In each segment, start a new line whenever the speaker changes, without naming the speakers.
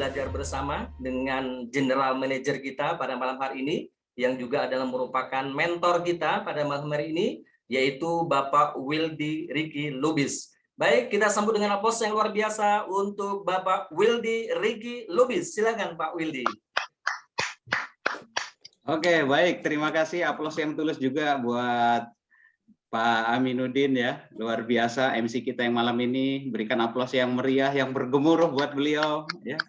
belajar bersama dengan General Manager kita pada malam hari ini, yang juga adalah merupakan mentor kita pada malam hari ini, yaitu Bapak Wildy Ricky Lubis. Baik, kita sambut dengan aplaus yang luar biasa untuk Bapak Wildy Ricky Lubis. Silakan Pak Wildy.
Oke, baik. Terima kasih. Aplaus yang tulus juga buat Pak Aminuddin ya. Luar biasa MC kita yang malam ini. Berikan aplaus yang meriah, yang bergemuruh buat beliau. Ya.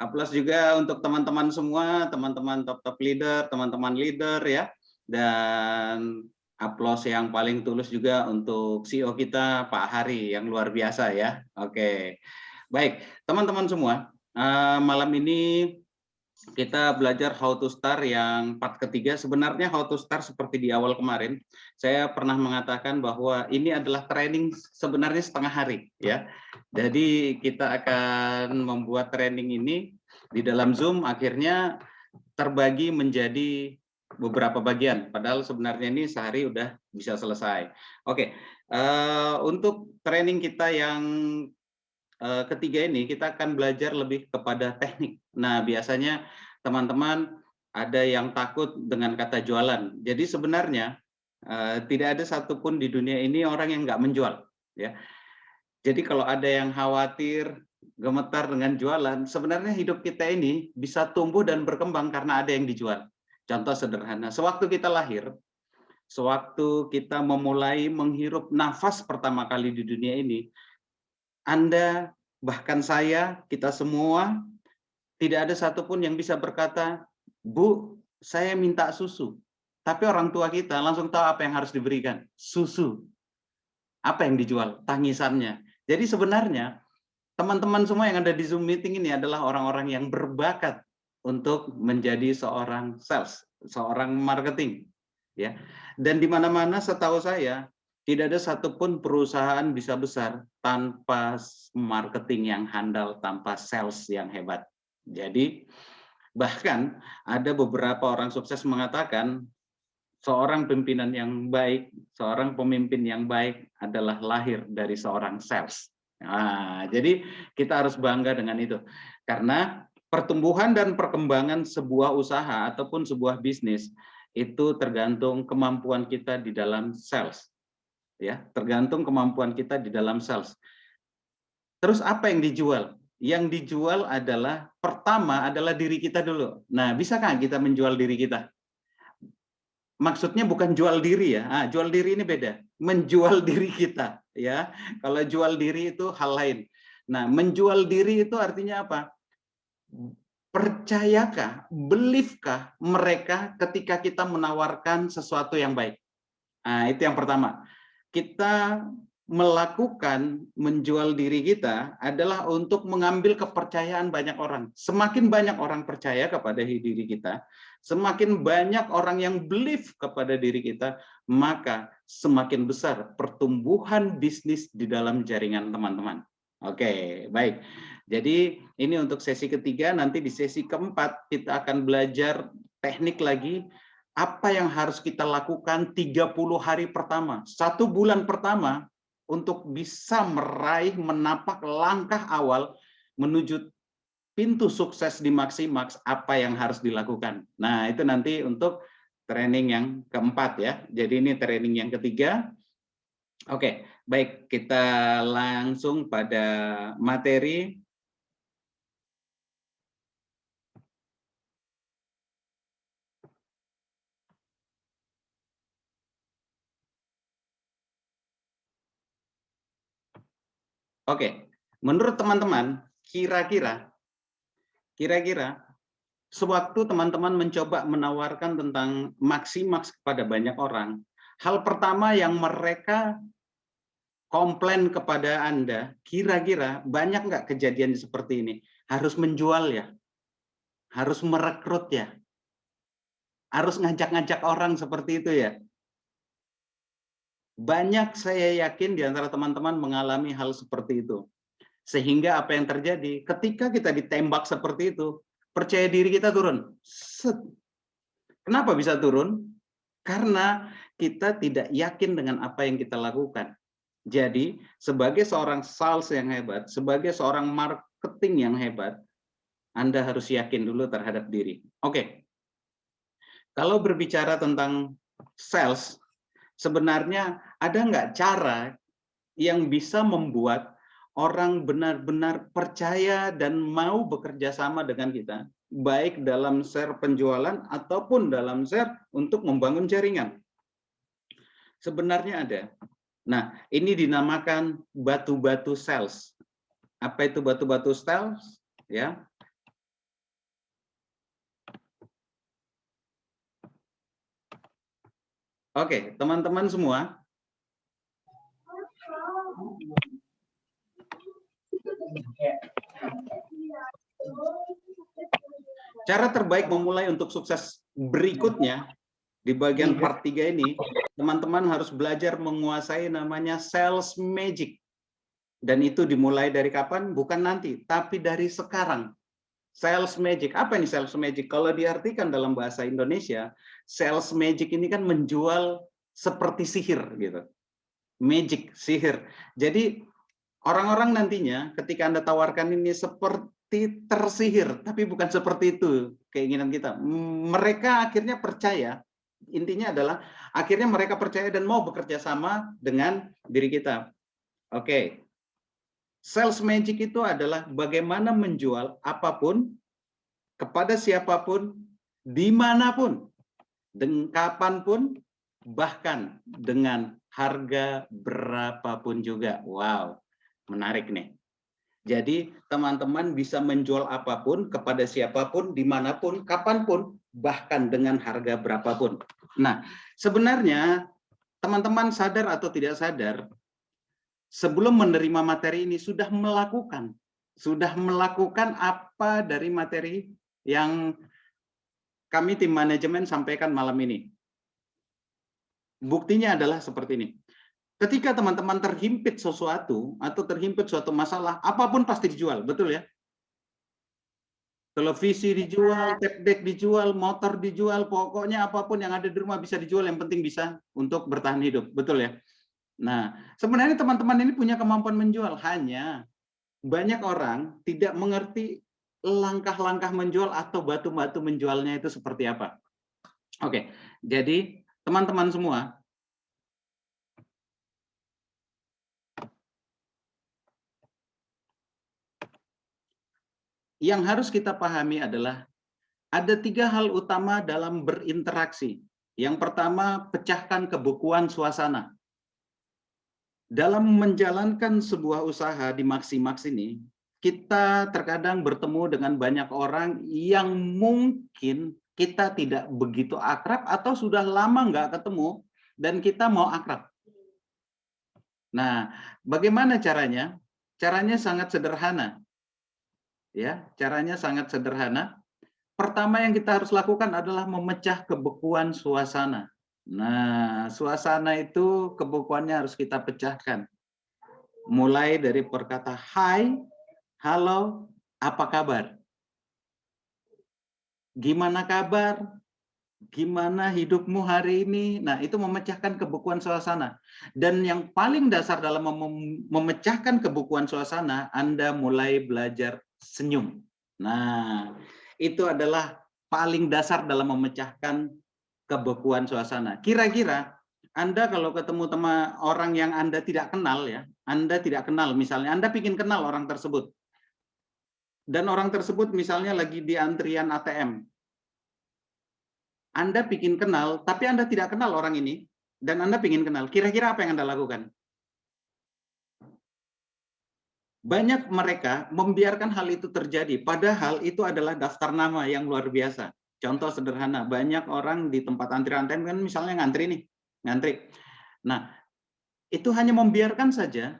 Aplaus juga untuk teman-teman semua, teman-teman top leader, teman-teman leader ya. Dan aplaus yang paling tulus juga untuk CEO kita Pak Hari yang luar biasa ya. Oke, baik teman-teman semua, malam ini kita belajar how to start yang part ketiga. Sebenarnya how to start seperti di awal kemarin, saya pernah mengatakan bahwa ini adalah training sebenarnya setengah hari ya. Jadi kita akan membuat training ini di dalam Zoom, akhirnya terbagi menjadi beberapa bagian, padahal sebenarnya ini sehari udah bisa selesai. Oke, untuk training kita yang ketiga ini kita akan belajar lebih kepada teknik. Nah, biasanya teman-teman ada yang takut dengan kata jualan. Jadi sebenarnya tidak ada satupun di dunia ini orang yang nggak menjual. Ya. Jadi kalau ada yang khawatir, gemetar dengan jualan, sebenarnya hidup kita ini bisa tumbuh dan berkembang karena ada yang dijual. Contoh sederhana, sewaktu kita lahir, sewaktu kita memulai menghirup nafas pertama kali di dunia ini, Anda, bahkan saya, kita semua, tidak ada satupun yang bisa berkata, Bu, saya minta susu. Tapi orang tua kita langsung tahu apa yang harus diberikan, susu. Apa yang dijual? Tangisannya. Jadi sebenarnya, teman-teman semua yang ada di Zoom meeting ini adalah orang-orang yang berbakat untuk menjadi seorang sales, seorang marketing, ya. Dan di mana-mana setahu saya tidak ada satupun perusahaan bisa besar tanpa marketing yang handal, tanpa sales yang hebat. Jadi bahkan ada beberapa orang sukses mengatakan seorang pimpinan yang baik, seorang pemimpin yang baik adalah lahir dari seorang sales. Nah, jadi kita harus bangga dengan itu karena pertumbuhan dan perkembangan sebuah usaha ataupun sebuah bisnis itu tergantung kemampuan kita di dalam sales. Ya, tergantung kemampuan kita di dalam sales. Terus apa yang dijual? Yang dijual adalah pertama adalah diri kita dulu. Nah, bisakah kita menjual diri kita? Maksudnya bukan jual diri ya. Nah, jual diri ini beda. Menjual diri kita ya. Kalau jual diri itu hal lain. Nah, menjual diri itu artinya apa? Percayakah, beliefkah mereka ketika kita menawarkan sesuatu yang baik? Nah, itu yang pertama. Kita melakukan menjual diri kita adalah untuk mengambil kepercayaan banyak orang. Semakin banyak orang percaya kepada diri kita, semakin banyak orang yang believe kepada diri kita, maka semakin besar pertumbuhan bisnis di dalam jaringan teman-teman. Oke, baik. Jadi ini untuk sesi ketiga, nanti di sesi keempat kita akan belajar teknik lagi, apa yang harus kita lakukan 30 hari pertama, 1 bulan pertama untuk bisa meraih, menapak langkah awal menuju pintu sukses di Maximaks, apa yang harus dilakukan. Nah, itu nanti untuk training yang keempat ya. Jadi ini training yang ketiga. Oke, baik, kita langsung pada materi. Oke, menurut teman-teman, kira-kira sewaktu teman-teman mencoba menawarkan tentang Maximaks kepada banyak orang, hal pertama yang mereka komplain kepada Anda, kira-kira banyak nggak kejadian seperti ini? Harus menjual ya? Harus merekrut ya? Harus ngajak-ngajak orang seperti itu ya? Banyak saya yakin di antara teman-teman mengalami hal seperti itu. Sehingga apa yang terjadi? Ketika kita ditembak seperti itu, percaya diri kita turun. Kenapa bisa turun? Karena kita tidak yakin dengan apa yang kita lakukan. Jadi, sebagai seorang sales yang hebat, sebagai seorang marketing yang hebat, Anda harus yakin dulu terhadap diri. Oke. Kalau berbicara tentang sales, sebenarnya ada nggak cara yang bisa membuat orang benar-benar percaya dan mau bekerja sama dengan kita, baik dalam share penjualan ataupun dalam share untuk membangun jaringan? Sebenarnya ada. Nah, ini dinamakan batu-batu sales. Apa itu batu-batu sales? Ya. Oke, teman-teman semua. Cara terbaik memulai untuk sukses berikutnya di bagian part 3 ini, teman-teman harus belajar menguasai namanya sales magic. Dan itu dimulai dari kapan? Bukan nanti, tapi dari sekarang. Sales magic. Apa ini sales magic? Kalau diartikan dalam bahasa Indonesia, sales magic ini kan menjual seperti sihir gitu. Magic, sihir. Jadi orang-orang nantinya ketika Anda tawarkan ini seperti tersihir, tapi bukan seperti itu keinginan kita. Mereka akhirnya percaya, intinya adalah akhirnya mereka percaya dan mau bekerja sama dengan diri kita. Oke. Sales magic itu adalah bagaimana menjual apapun, kepada siapapun, dimanapun, dan kapanpun, bahkan dengan harga berapapun juga. Wow, menarik nih. Jadi teman-teman bisa menjual apapun, kepada siapapun, dimanapun, kapanpun, bahkan dengan harga berapapun. Nah, sebenarnya teman-teman sadar atau tidak sadar, sebelum menerima materi ini sudah melakukan apa dari materi yang kami tim manajemen sampaikan malam ini. Buktinya adalah seperti ini. Ketika teman-teman terhimpit sesuatu atau terhimpit suatu masalah, apapun pasti dijual, betul ya? Televisi dijual, tape deck dijual, motor dijual, pokoknya apapun yang ada di rumah bisa dijual, yang penting bisa untuk bertahan hidup, betul ya? Nah, sebenarnya teman-teman ini punya kemampuan menjual, hanya banyak orang tidak mengerti langkah-langkah menjual atau batu-batu menjualnya itu seperti apa. Oke, jadi teman-teman semua, yang harus kita pahami adalah ada 3 hal utama dalam berinteraksi. Yang pertama, pecahkan kebukuan suasana. Dalam menjalankan sebuah usaha di Maximax ini, kita terkadang bertemu dengan banyak orang yang mungkin kita tidak begitu akrab atau sudah lama nggak ketemu dan kita mau akrab. Nah, bagaimana caranya? Caranya sangat sederhana. Ya, caranya sangat sederhana. Pertama yang kita harus lakukan adalah memecah kebekuan suasana. Nah, suasana itu kebekuannya harus kita pecahkan. Mulai dari perkata hai, halo, apa kabar? Gimana kabar? Gimana hidupmu hari ini? Nah, itu memecahkan kebekuan suasana. Dan yang paling dasar dalam memecahkan kebekuan suasana, Anda mulai belajar senyum. Nah, itu adalah paling dasar dalam memecahkan kebekuan suasana. Kira-kira Anda kalau ketemu sama orang yang Anda tidak kenal ya, Anda tidak kenal, misalnya Anda ingin kenal orang tersebut. Dan orang tersebut misalnya lagi di antrian ATM. Anda ingin kenal, tapi Anda tidak kenal orang ini, dan Anda ingin kenal. Kira-kira apa yang Anda lakukan? Banyak mereka membiarkan hal itu terjadi, padahal itu adalah daftar nama yang luar biasa. Contoh sederhana, banyak orang di tempat antrian ATM kan misalnya ngantri. Nah, itu hanya membiarkan saja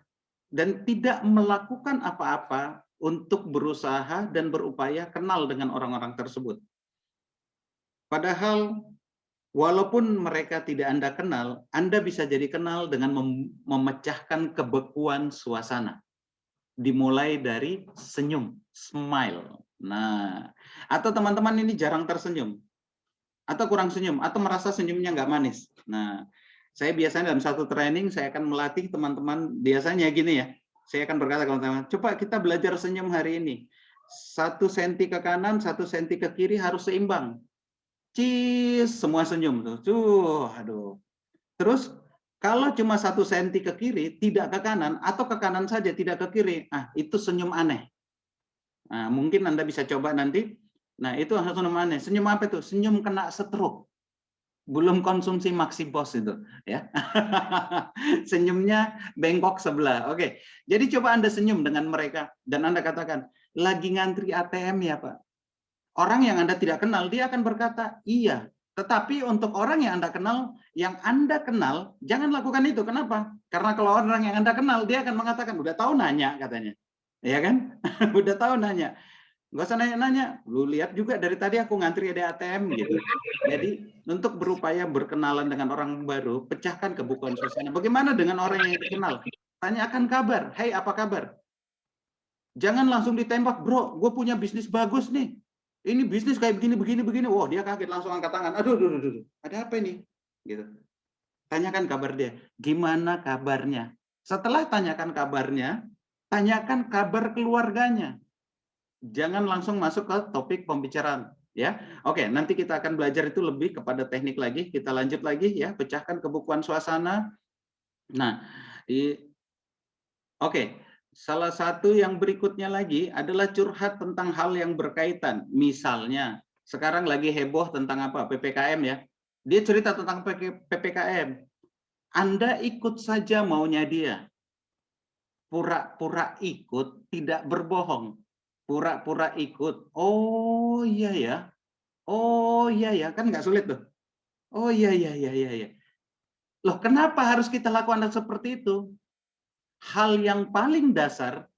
dan tidak melakukan apa-apa untuk berusaha dan berupaya kenal dengan orang-orang tersebut. Padahal walaupun mereka tidak Anda kenal, Anda bisa jadi kenal dengan memecahkan kebekuan suasana. Dimulai dari senyum, smile. Nah, atau teman-teman ini jarang tersenyum, atau kurang senyum, atau merasa senyumnya nggak manis. Nah, saya biasanya dalam satu training, saya akan melatih teman-teman biasanya gini ya, saya akan berkata ke teman-teman, coba kita belajar senyum hari ini. 1 senti ke kanan, 1 senti ke kiri harus seimbang. Cis, semua senyum tuh. Aduh. Terus kalau cuma 1 senti ke kiri, tidak ke kanan, atau ke kanan saja, tidak ke kiri, itu senyum aneh. Nah, mungkin Anda bisa coba nanti. Nah, itu senyum aneh. Senyum apa itu? Senyum kena stroke. Belum konsumsi Maxibos itu, ya. Senyumnya bengkok sebelah. Oke. Jadi coba Anda senyum dengan mereka dan Anda katakan, "Lagi ngantri ATM ya, Pak?" Orang yang Anda tidak kenal, dia akan berkata, "Iya." Tetapi untuk orang yang Anda kenal, jangan lakukan itu. Kenapa? Karena kalau orang yang Anda kenal, dia akan mengatakan, "Udah tahu nanya," katanya. Ya kan? Udah tahu nanya. Nggak usah nanya-nanya, lu lihat juga dari tadi aku ngantri di ATM gitu. Jadi untuk berupaya berkenalan dengan orang baru, pecahkan kebukuan suasana. Bagaimana dengan orang yang dikenal? Tanyakan kabar, "Hey, apa kabar?" Jangan langsung ditembak, "Bro, gue punya bisnis bagus nih. Ini bisnis kayak begini, begini, begini." Wah, dia kaget langsung angkat tangan. Aduh, aduh, aduh, ada apa ini? Gitu. Tanyakan kabar dia. Gimana kabarnya? Setelah tanyakan kabarnya, tanyakan kabar keluarganya. Jangan langsung masuk ke topik pembicaraan, ya. Oke, nanti kita akan belajar itu lebih kepada teknik lagi. Kita lanjut lagi ya, pecahkan kebukuan suasana. Nah, oke, salah satu yang berikutnya lagi adalah curhat tentang hal yang berkaitan. Misalnya, sekarang lagi heboh tentang apa? PPKM ya. Dia cerita tentang PPKM. Anda ikut saja maunya dia. Pura-pura ikut, tidak berbohong. Pura-pura ikut. Oh iya ya. Oh iya ya, kan nggak sulit tuh. Oh iya iya iya iya iya. Loh, kenapa harus kita lakukan seperti itu? Hal yang paling dasar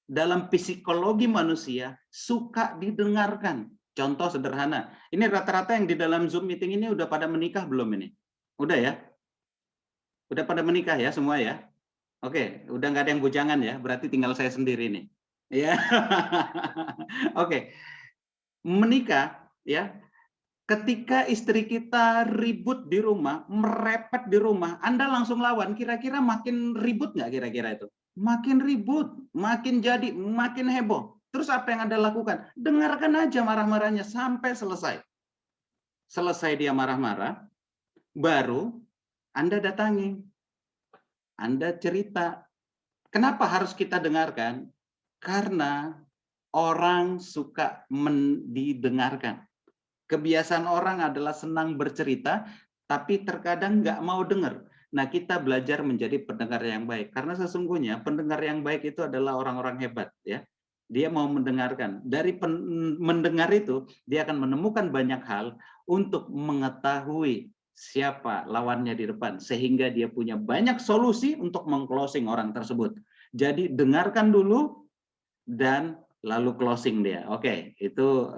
dalam psikologi manusia suka didengarkan. Contoh sederhana. Ini rata-rata yang di dalam Zoom meeting ini udah pada menikah belum ini? Udah ya? Udah pada menikah ya semua ya? Oke, udah nggak ada yang bujangan ya? Berarti tinggal saya sendiri nih. Ya. Oke. Menikah ya. Ketika istri kita ribut di rumah, merepet di rumah, Anda langsung lawan, kira-kira makin ribut nggak kira-kira itu? Makin ribut, makin jadi, makin heboh. Terus apa yang Anda lakukan? Dengarkan aja marah-marahnya sampai selesai. Selesai dia marah-marah, baru Anda datangi. Anda cerita. Kenapa harus kita dengarkan? Karena orang suka didengarkan. Kebiasaan orang adalah senang bercerita, tapi terkadang nggak mau dengar. Nah, kita belajar menjadi pendengar yang baik. Karena sesungguhnya pendengar yang baik itu adalah orang-orang hebat. Ya, dia mau mendengarkan. Dari mendengar itu, dia akan menemukan banyak hal untuk mengetahui siapa lawannya di depan. Sehingga dia punya banyak solusi untuk meng-closing orang tersebut. Jadi, dengarkan dulu dan lalu closing dia. Oke, itu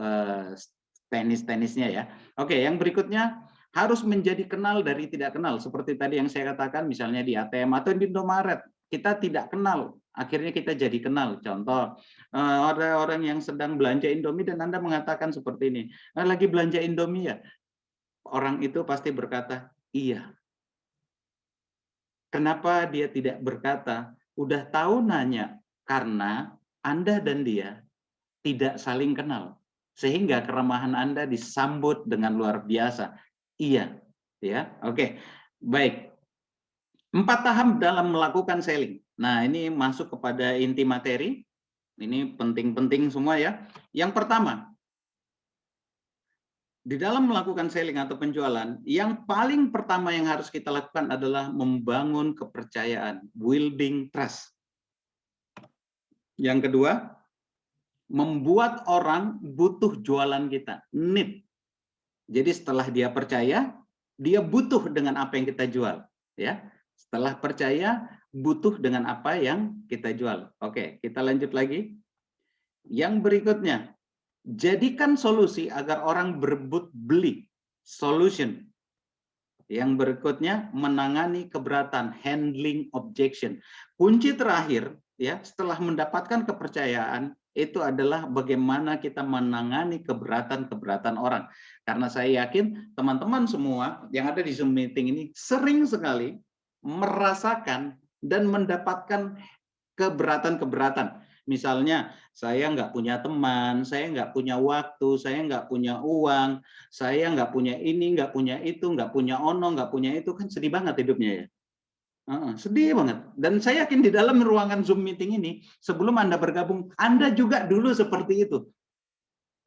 tenis-tenisnya ya. Oke, yang berikutnya harus menjadi kenal dari tidak kenal. Seperti tadi yang saya katakan, misalnya di ATM atau di Indomaret, kita tidak kenal, akhirnya kita jadi kenal. Contoh, ada orang yang sedang belanja Indomie dan Anda mengatakan seperti ini, lagi belanja Indomie ya? Orang itu pasti berkata, iya. Kenapa dia tidak berkata, udah tahu nanya? Karena Anda dan dia tidak saling kenal. Sehingga keramahan Anda disambut dengan luar biasa. Iya, ya. Oke. Baik. 4 tahap dalam melakukan selling. Nah, ini masuk kepada inti materi. Ini penting-penting semua ya. Yang pertama, di dalam melakukan selling atau penjualan, yang paling pertama yang harus kita lakukan adalah membangun kepercayaan, building trust. Yang kedua, membuat orang butuh jualan kita, need. Jadi setelah dia percaya, dia butuh dengan apa yang kita jual, ya. Setelah percaya, butuh dengan apa yang kita jual. Oke, kita lanjut lagi. Yang berikutnya, jadikan solusi agar orang berebut beli. Solution. Yang berikutnya, menangani keberatan, handling objection. Kunci terakhir, ya, setelah mendapatkan kepercayaan, itu adalah bagaimana kita menangani keberatan-keberatan orang. Karena saya yakin teman-teman semua yang ada di Zoom meeting ini sering sekali merasakan dan mendapatkan keberatan-keberatan. Misalnya, saya nggak punya teman, saya nggak punya waktu, saya nggak punya uang, saya nggak punya ini, nggak punya itu, nggak punya ono, nggak punya itu, kan sedih banget hidupnya ya. Sedih banget. Dan saya yakin di dalam ruangan Zoom meeting ini, sebelum Anda bergabung, Anda juga dulu seperti itu.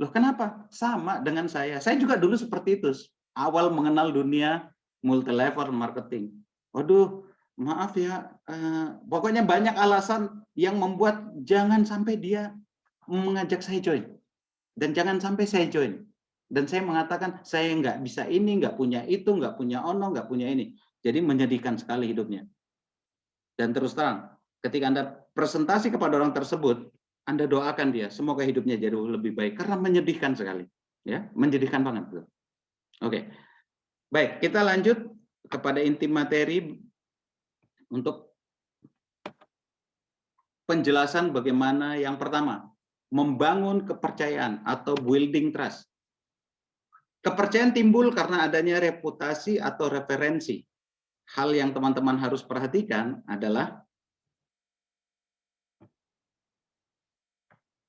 Loh kenapa? Sama dengan saya. Saya juga dulu seperti itu. Awal mengenal dunia multi-level marketing. Waduh, maaf ya, pokoknya banyak alasan yang membuat jangan sampai dia mengajak saya join. Dan jangan sampai saya join. Dan saya mengatakan, saya nggak bisa ini, nggak punya itu, nggak punya ono, nggak punya ini. Jadi menyedihkan sekali hidupnya. Dan terus terang, ketika Anda presentasi kepada orang tersebut, Anda doakan dia, semoga hidupnya jadi lebih baik. Karena menyedihkan sekali. Ya, menyedihkan banget. Oke. Baik, kita lanjut kepada inti materi untuk penjelasan bagaimana yang pertama, membangun kepercayaan atau building trust. Kepercayaan timbul karena adanya reputasi atau referensi. Hal yang teman-teman harus perhatikan adalah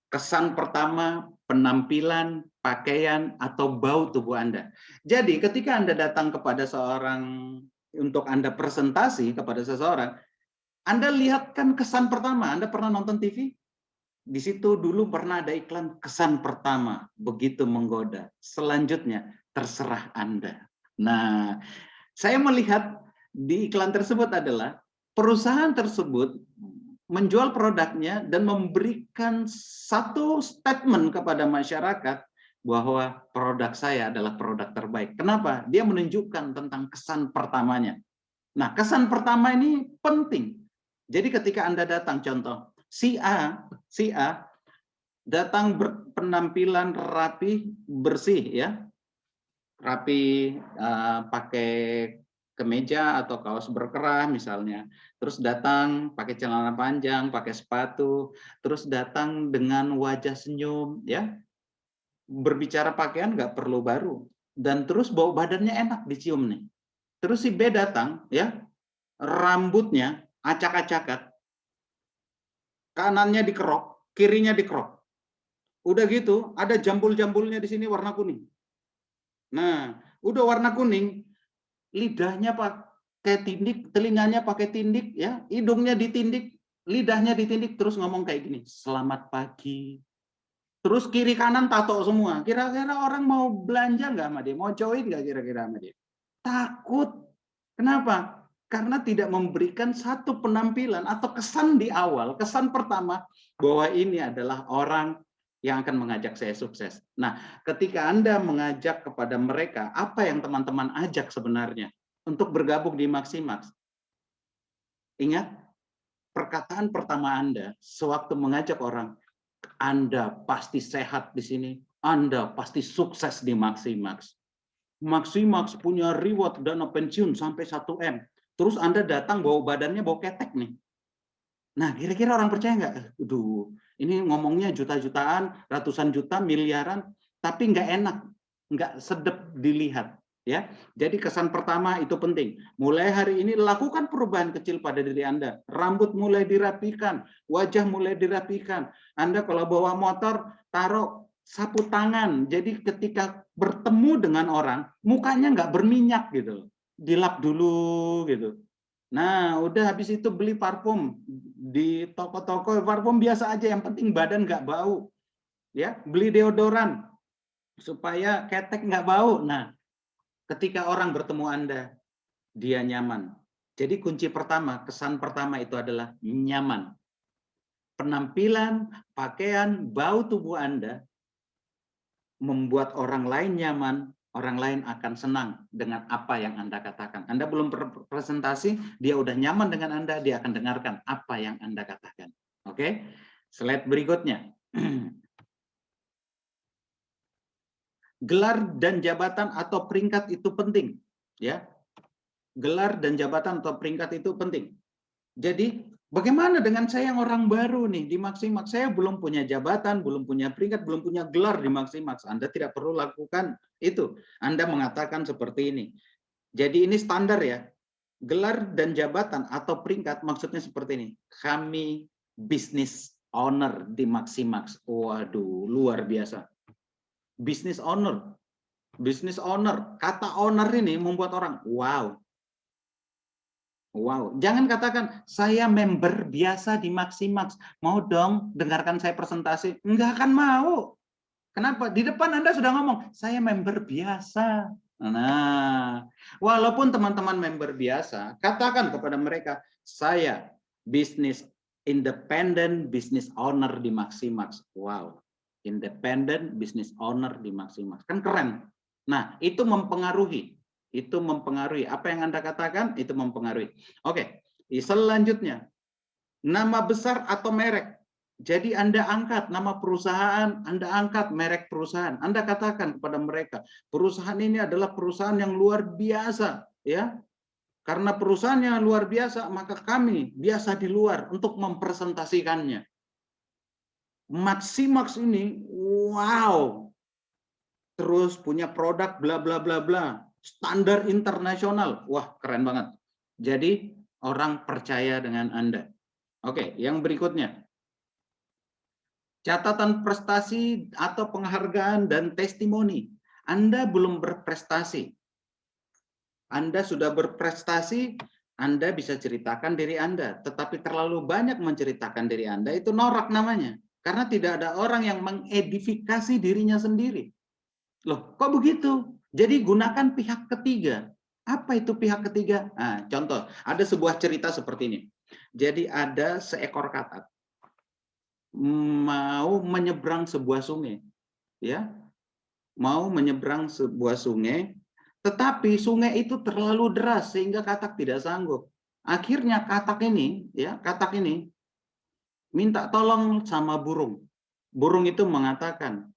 kesan pertama, penampilan, pakaian, atau bau tubuh Anda. Jadi ketika Anda datang kepada seorang, untuk Anda presentasi kepada seseorang, Anda lihat kan kesan pertama. Anda pernah nonton TV? Di situ dulu pernah ada iklan kesan pertama, begitu menggoda. Selanjutnya, terserah Anda. Nah, saya melihat di iklan tersebut adalah perusahaan tersebut menjual produknya dan memberikan satu statement kepada masyarakat bahwa produk saya adalah produk terbaik. Kenapa? Dia menunjukkan tentang kesan pertamanya. Nah, kesan pertama ini penting. Jadi ketika Anda datang, contoh, si A datang berpenampilan rapi, bersih, ya, rapi, pakai kemeja atau kaos berkerah misalnya, terus datang pakai celana panjang, pakai sepatu, terus datang dengan wajah senyum, ya, berbicara pakaian nggak perlu baru, dan terus bau badannya enak dicium nih. Terus si B datang, ya, rambutnya acak-acakan, kanannya dikerok, kirinya dikerok. Udah gitu, ada jambul-jambulnya di sini warna kuning. Nah, udah warna kuning, lidahnya pakai tindik, telinganya pakai tindik, ya, hidungnya ditindik, lidahnya ditindik, terus ngomong kayak gini, selamat pagi. Terus kiri kanan tato semua. Kira-kira orang mau belanja nggak sama dia? Mau join nggak kira-kira sama dia? Takut. Kenapa? Karena tidak memberikan satu penampilan atau kesan di awal, kesan pertama bahwa ini adalah orang yang akan mengajak saya sukses. Nah, ketika Anda mengajak kepada mereka, apa yang teman-teman ajak sebenarnya untuk bergabung di Maximax? Ingat, perkataan pertama Anda sewaktu mengajak orang, Anda pasti sehat di sini, Anda pasti sukses di Maximax. Maximax punya reward dana pensiun sampai 1 M. Terus Anda datang bawa badannya bawa ketek nih. Nah, kira-kira orang percaya nggak? Aduh, ini ngomongnya juta-jutaan, ratusan juta, miliaran, tapi nggak enak, nggak sedap dilihat. Ya, jadi kesan pertama itu penting. Mulai hari ini lakukan perubahan kecil pada diri Anda. Rambut mulai dirapikan, wajah mulai dirapikan. Anda kalau bawa motor, taruh sapu tangan. Jadi ketika bertemu dengan orang, mukanya nggak berminyak gitu, dilap dulu gitu. Nah, udah habis itu beli parfum di toko-toko, parfum biasa aja, yang penting badan nggak bau. Ya, beli deodoran supaya ketek nggak bau. Nah, ketika orang bertemu Anda, dia nyaman. Jadi kunci pertama, kesan pertama itu adalah nyaman. Penampilan, pakaian, bau tubuh Anda membuat orang lain nyaman, orang lain akan senang dengan apa yang Anda katakan. Anda belum presentasi, dia udah nyaman dengan Anda, dia akan dengarkan apa yang Anda katakan. Oke, slide berikutnya. Gelar dan jabatan atau peringkat itu penting, ya. Gelar dan jabatan atau peringkat itu penting. Jadi bagaimana dengan saya yang orang baru nih di Maximax? Saya belum punya jabatan, belum punya peringkat, belum punya gelar di Maximax. Anda tidak perlu lakukan itu. Anda mengatakan seperti ini. Jadi ini standar ya. Gelar dan jabatan atau peringkat maksudnya seperti ini. Kami business owner di Maximax. Waduh, luar biasa. Business owner. Business owner. Kata owner ini membuat orang, wow. Wow, jangan katakan saya member biasa di Maximax. Mau dong dengarkan saya presentasi? Enggak akan mau. Kenapa? Di depan Anda sudah ngomong, saya member biasa. Nah, walaupun teman-teman member biasa, katakan kepada mereka, saya business independent business owner di Maximax. Wow, independent business owner di Maximax. Kan keren. Nah, itu mempengaruhi. Itu mempengaruhi. Apa yang Anda katakan, itu mempengaruhi. Oke, selanjutnya. Nama besar atau merek. Jadi Anda angkat nama perusahaan, Anda angkat merek perusahaan. Anda katakan kepada mereka, perusahaan ini adalah perusahaan yang luar biasa. Ya, karena perusahaan yang luar biasa, maka kami biasa di luar untuk mempresentasikannya. Maximax ini, wow. Terus punya produk bla bla bla bla. Standar internasional. Wah, keren banget. Jadi orang percaya dengan Anda. Oke, yang berikutnya. Catatan prestasi atau penghargaan dan testimoni. Anda belum berprestasi. Anda sudah berprestasi, Anda bisa ceritakan diri Anda. Tetapi terlalu banyak menceritakan diri Anda, itu norak namanya. Karena tidak ada orang yang mengedifikasi dirinya sendiri. Loh, kok begitu? Jadi gunakan pihak ketiga. Apa itu pihak ketiga? Nah, contoh, ada sebuah cerita seperti ini. Jadi ada seekor katak mau menyeberang sebuah sungai, ya, mau menyeberang sebuah sungai, tetapi sungai itu terlalu deras sehingga katak tidak sanggup. Akhirnya katak ini, ya, katak ini minta tolong sama burung. Burung itu mengatakan,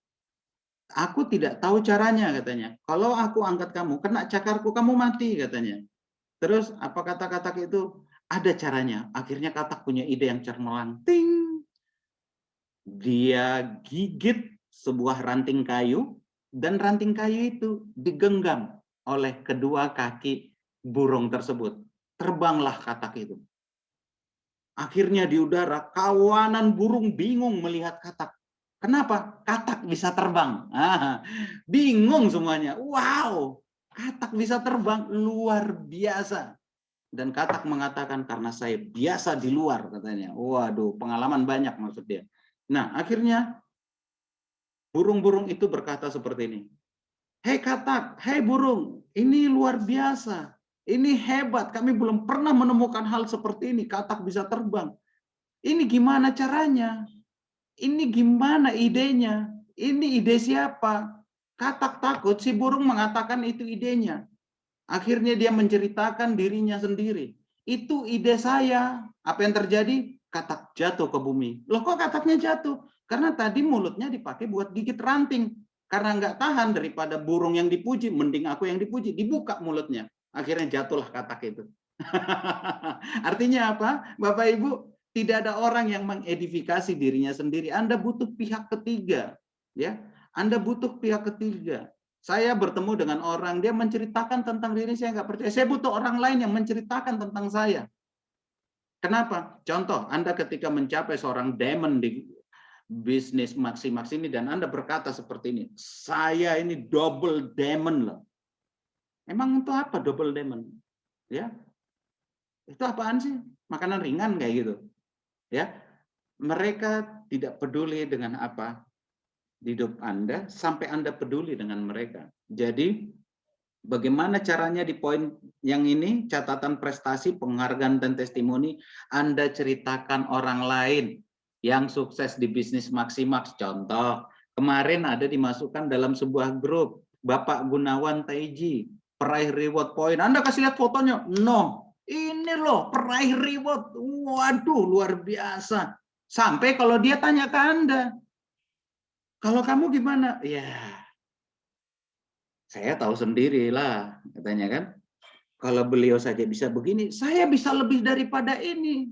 aku tidak tahu caranya, katanya. Kalau aku angkat kamu, kena cakarku, kamu mati, katanya. Terus apa kata katak itu? Ada caranya. Akhirnya katak punya ide yang cermelang. Ting! Dia gigit sebuah ranting kayu, dan ranting kayu itu digenggam oleh kedua kaki burung tersebut. Terbanglah katak itu. Akhirnya di udara, kawanan burung bingung melihat katak. Kenapa? Katak bisa terbang. Bingung semuanya. Wow, katak bisa terbang, luar biasa. Dan katak mengatakan, karena saya biasa di luar, katanya. Waduh, pengalaman banyak maksud dia. Nah, akhirnya burung-burung itu berkata seperti ini. Hei katak, hei burung, ini luar biasa. Ini hebat, kami belum pernah menemukan hal seperti ini. Katak bisa terbang. Ini gimana caranya? Ini gimana idenya? Ini ide siapa? Katak takut, si burung mengatakan itu idenya. Akhirnya dia menceritakan dirinya sendiri. Itu ide saya. Apa yang terjadi? Katak jatuh ke bumi. Loh, kok kataknya jatuh? Karena tadi mulutnya dipakai buat gigit ranting. Karena nggak tahan daripada burung yang dipuji, mending aku yang dipuji. Dibuka mulutnya. Akhirnya jatuhlah katak itu. Artinya apa? Bapak Ibu, tidak ada orang yang mengedifikasi dirinya sendiri. Anda butuh pihak ketiga. Ya, Anda butuh pihak ketiga. Saya bertemu dengan orang, dia menceritakan tentang diri, saya nggak percaya. Saya butuh orang lain yang menceritakan tentang saya. Kenapa? Contoh, Anda ketika mencapai seorang diamond di bisnis Maximax ini, dan Anda berkata seperti ini, saya ini double diamond loh. Emang itu apa double diamond? Ya, itu apaan sih? Makanan ringan kayak gitu. Ya, mereka tidak peduli dengan apa di hidup Anda sampai Anda peduli dengan mereka. Jadi bagaimana caranya di poin yang ini, catatan prestasi, penghargaan dan testimoni, Anda ceritakan orang lain yang sukses di bisnis Maximax. Contoh, kemarin ada dimasukkan dalam sebuah grup, Bapak Gunawan Taiji, peraih reward point. Anda kasih lihat fotonya? No, ini loh peraih reward. Waduh, luar biasa. Sampai kalau dia tanya ke Anda, kalau kamu gimana? Ya, saya tahu sendirilah, katanya kan. Kalau beliau saja bisa begini, saya bisa lebih daripada ini.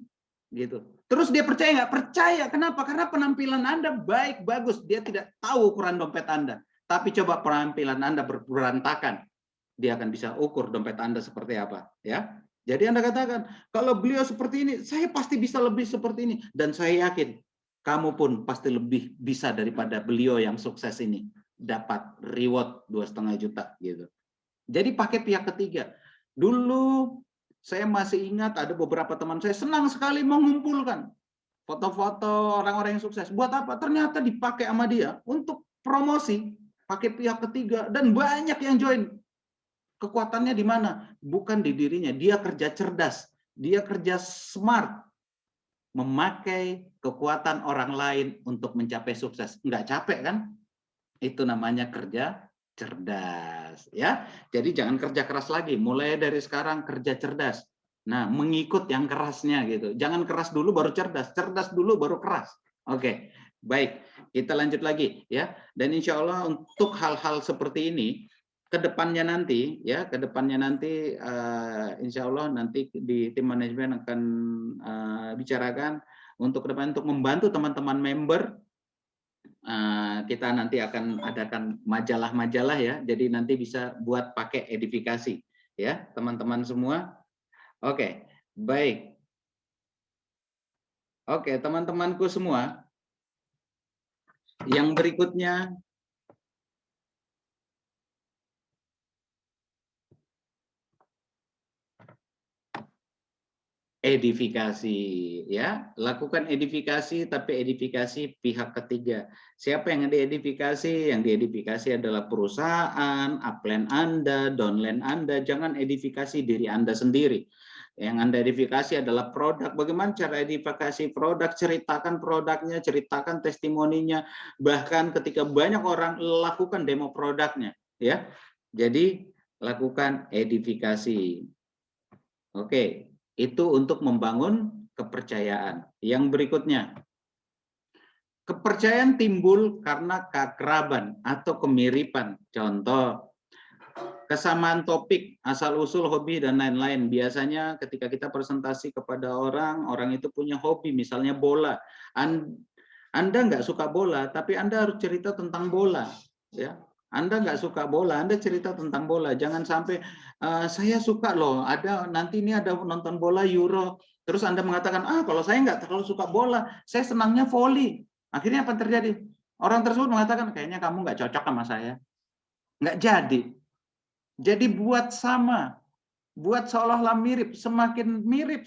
Gitu. Terus dia percaya nggak? Percaya. Kenapa? Karena penampilan Anda baik, bagus. Dia tidak tahu ukuran dompet Anda. Tapi coba penampilan Anda berantakan. Dia akan bisa ukur dompet Anda seperti apa. Ya. Jadi Anda katakan, kalau beliau seperti ini, saya pasti bisa lebih seperti ini. Dan saya yakin, kamu pun pasti lebih bisa daripada beliau yang sukses ini. Dapat reward 2,5 juta. Gitu. Jadi pakai pihak ketiga. Dulu saya masih ingat ada beberapa teman saya senang sekali mengumpulkan foto-foto orang-orang yang sukses. Buat apa? Ternyata dipakai sama dia untuk promosi, pakai pihak ketiga. Dan banyak yang join. Kekuatannya di mana? Bukan di dirinya. Dia kerja cerdas. Dia kerja smart. Memakai kekuatan orang lain untuk mencapai sukses. Nggak capek kan? Itu namanya kerja cerdas. Ya, jadi jangan kerja keras lagi. Mulai dari sekarang kerja cerdas. Nah, mengikut yang kerasnya gitu. Jangan keras dulu baru cerdas. Cerdas dulu baru keras. Oke, baik. Kita lanjut lagi ya. Dan insya Allah untuk hal-hal seperti ini, kedepannya nanti insya Allah nanti di tim manajemen akan bicarakan untuk kedepan untuk membantu teman-teman member. Kita nanti akan adakan majalah-majalah ya, jadi nanti bisa buat pakai edifikasi ya teman-teman semua. Oke, baik. Oke, teman-temanku semua, yang berikutnya edifikasi ya, lakukan edifikasi tapi edifikasi pihak ketiga. Siapa yang diedifikasi? Yang diedifikasi adalah perusahaan, upline Anda, downline Anda. Jangan edifikasi diri Anda sendiri. Yang Anda edifikasi adalah produk. Bagaimana cara edifikasi produk? Ceritakan produknya, ceritakan testimoninya. Bahkan ketika banyak orang lakukan demo produknya, ya. Jadi lakukan edifikasi. Oke. Itu untuk membangun kepercayaan. Yang berikutnya, kepercayaan timbul karena keakraban atau kemiripan. Contoh, kesamaan topik, asal-usul hobi, dan lain-lain. Biasanya ketika kita presentasi kepada orang, orang itu punya hobi, misalnya bola. Anda nggak suka bola, tapi Anda harus cerita tentang bola. Ya, Anda nggak suka bola, Anda cerita tentang bola. Jangan sampai saya suka loh. Nanti ini ada nonton bola Euro. Terus Anda mengatakan, kalau saya nggak terlalu suka bola, saya senangnya voli. Akhirnya apa terjadi? Orang tersebut mengatakan, kayaknya kamu nggak cocok sama saya. Nggak jadi. Jadi buat sama, buat seolah-olah mirip,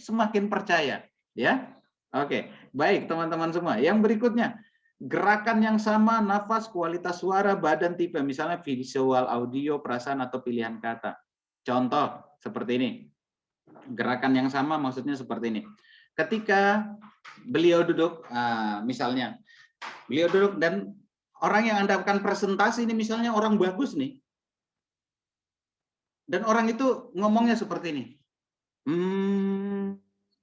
semakin percaya. Ya, oke, baik teman-teman semua. Yang berikutnya, gerakan yang sama, nafas, kualitas suara, badan, tipe, misalnya visual, audio, perasaan, atau pilihan kata. Contoh seperti ini. Gerakan yang sama maksudnya seperti ini. Ketika beliau duduk, misalnya, beliau duduk dan orang yang Anda akan presentasi ini misalnya orang bagus nih. Dan orang itu ngomongnya seperti ini.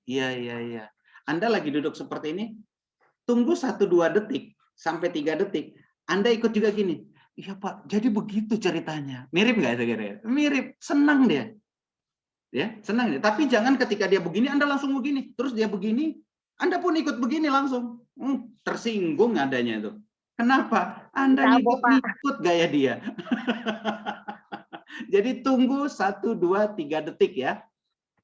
Iya. Anda lagi duduk seperti ini, tunggu 1-2 detik sampai 3 detik. Anda ikut juga gini. Iya Pak, jadi begitu ceritanya. Mirip nggak kira-kira? Mirip, senang dia. Ya, senang dia. Tapi jangan ketika dia begini Anda langsung begini. Terus dia begini, Anda pun ikut begini langsung. Tersinggung adanya itu. Kenapa? Anda ngikut-ngikut gaya dia. Jadi tunggu 1, 2, 3 detik ya.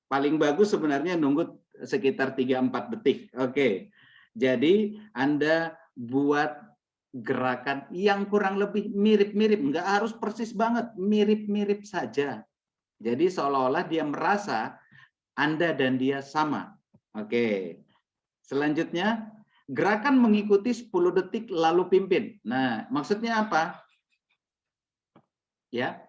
Paling bagus sebenarnya nunggu sekitar 3-4 detik. Oke. Jadi Anda buat gerakan yang kurang lebih mirip-mirip, nggak harus persis banget, mirip-mirip saja. Jadi seolah-olah dia merasa Anda dan dia sama. Oke. Selanjutnya, gerakan mengikuti 10 detik lalu pimpin. Nah, maksudnya apa? Ya.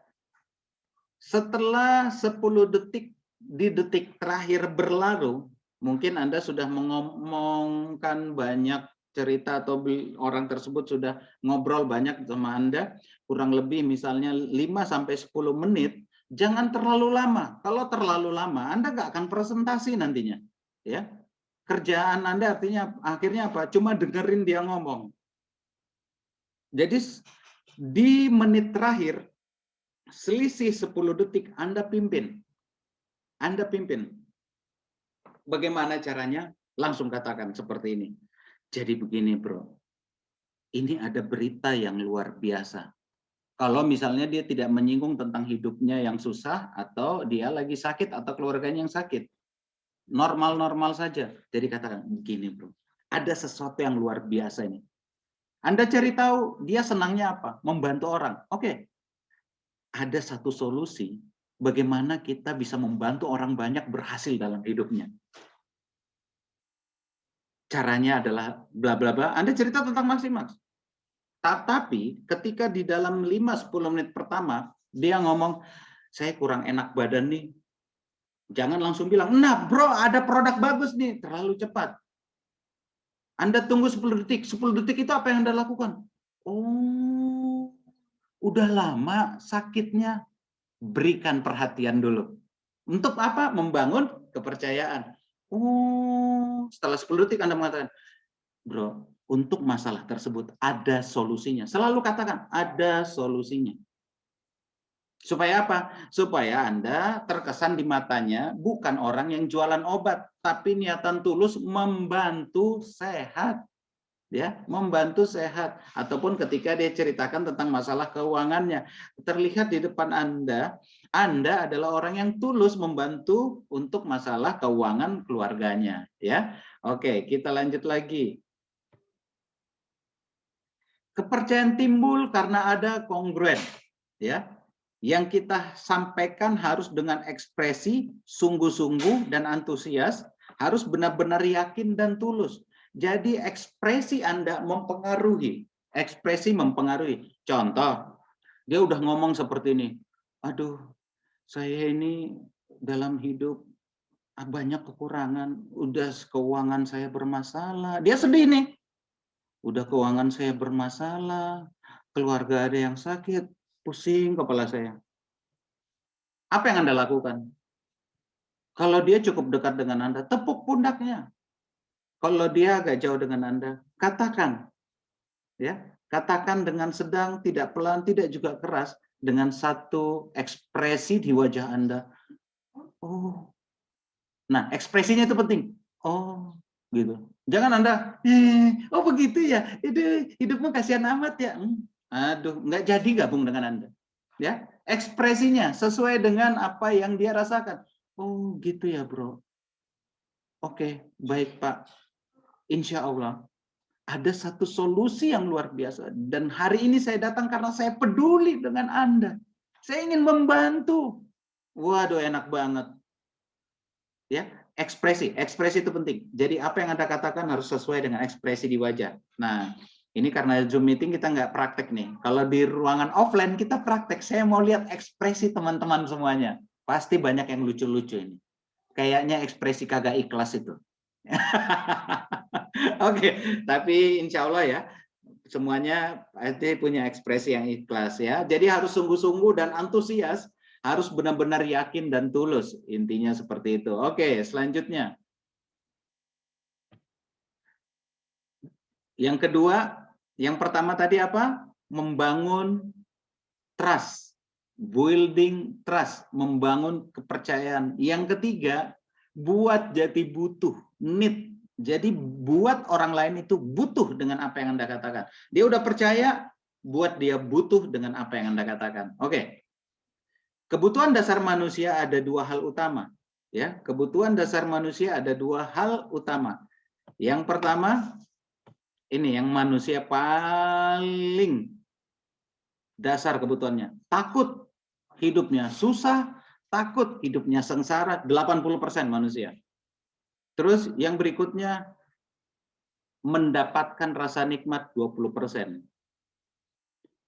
Setelah 10 detik di detik terakhir berlalu, mungkin Anda sudah mengomongkan banyak cerita atau orang tersebut sudah ngobrol banyak sama Anda, kurang lebih misalnya 5-10 menit, jangan terlalu lama. Kalau terlalu lama, Anda nggak akan presentasi nantinya. Ya, kerjaan Anda artinya akhirnya apa? Cuma dengerin dia ngomong. Jadi di menit terakhir, selisih 10 detik Anda pimpin. Anda pimpin. Bagaimana caranya? Langsung katakan seperti ini. Jadi begini bro, ini ada berita yang luar biasa. Kalau misalnya dia tidak menyinggung tentang hidupnya yang susah, atau dia lagi sakit, atau keluarganya yang sakit. Normal-normal saja. Jadi katakan, begini bro, ada sesuatu yang luar biasa ini. Anda cari tahu, dia senangnya apa? Membantu orang. Oke. Ada satu solusi, bagaimana kita bisa membantu orang banyak berhasil dalam hidupnya. Caranya adalah bla bla bla. Anda cerita tentang Maximax. Tapi ketika di dalam 5-10 menit pertama, dia ngomong, saya kurang enak badan nih. Jangan langsung bilang, nah bro ada produk bagus nih. Terlalu cepat. Anda tunggu 10 detik. 10 detik itu apa yang Anda lakukan? Oh, udah lama sakitnya. Berikan perhatian dulu. Untuk apa? Membangun kepercayaan. Oh, setelah 10 detik Anda mengatakan, bro, untuk masalah tersebut ada solusinya. Selalu katakan, ada solusinya. Supaya apa? Supaya Anda terkesan di matanya bukan orang yang jualan obat, tapi niatan tulus membantu sehat. Ya, membantu sehat. Ataupun ketika dia ceritakan tentang masalah keuangannya, terlihat di depan Anda adalah orang yang tulus membantu untuk masalah keuangan keluarganya. Ya, oke, kita lanjut lagi. Kepercayaan timbul karena ada kongruen, ya. Yang kita sampaikan harus dengan ekspresi sungguh-sungguh dan antusias, harus benar-benar yakin dan tulus. Jadi ekspresi Anda mempengaruhi, ekspresi mempengaruhi. Contoh, dia udah ngomong seperti ini, aduh, saya ini dalam hidup banyak kekurangan, udah keuangan saya bermasalah. Dia sedih nih, udah keuangan saya bermasalah, keluarga ada yang sakit, pusing kepala saya. Apa yang Anda lakukan? Kalau dia cukup dekat dengan Anda, tepuk pundaknya. Kalau dia agak jauh dengan Anda, katakan. Ya, katakan dengan sedang, tidak pelan, tidak juga keras, dengan satu ekspresi di wajah Anda. Oh. Nah, ekspresinya itu penting. Oh, gitu. Jangan Anda, oh begitu ya, itu hidupmu kasihan amat ya. Aduh, nggak jadi gabung dengan Anda. Ya, ekspresinya sesuai dengan apa yang dia rasakan. Oh, gitu ya, bro. Oke, baik, Pak. Insya Allah ada satu solusi yang luar biasa. Dan hari ini saya datang karena saya peduli dengan Anda. Saya ingin membantu. Waduh, enak banget. Ya, ekspresi itu penting. Jadi apa yang Anda katakan harus sesuai dengan ekspresi di wajah. Nah, ini karena Zoom meeting kita nggak praktek nih. Kalau di ruangan offline kita praktek. Saya mau lihat ekspresi teman-teman semuanya. Pasti banyak yang lucu-lucu ini. Kayaknya ekspresi kagak ikhlas itu. Oke, tapi insya Allah ya, semuanya pasti punya ekspresi yang ikhlas ya. Jadi harus sungguh-sungguh dan antusias, harus benar-benar yakin dan tulus. Intinya seperti itu. Oke, selanjutnya. Yang kedua, yang pertama tadi apa? Membangun trust, building trust, membangun kepercayaan. Yang ketiga, buat jati butuh, need. Jadi buat orang lain itu butuh dengan apa yang Anda katakan. Dia udah percaya, buat dia butuh dengan apa yang Anda katakan. Oke. Kebutuhan dasar manusia ada dua hal utama. Ya, kebutuhan dasar manusia ada dua hal utama. Yang pertama, ini yang manusia paling dasar kebutuhannya. Takut hidupnya susah, takut hidupnya sengsara, 80% manusia. Terus yang berikutnya, mendapatkan rasa nikmat 20%.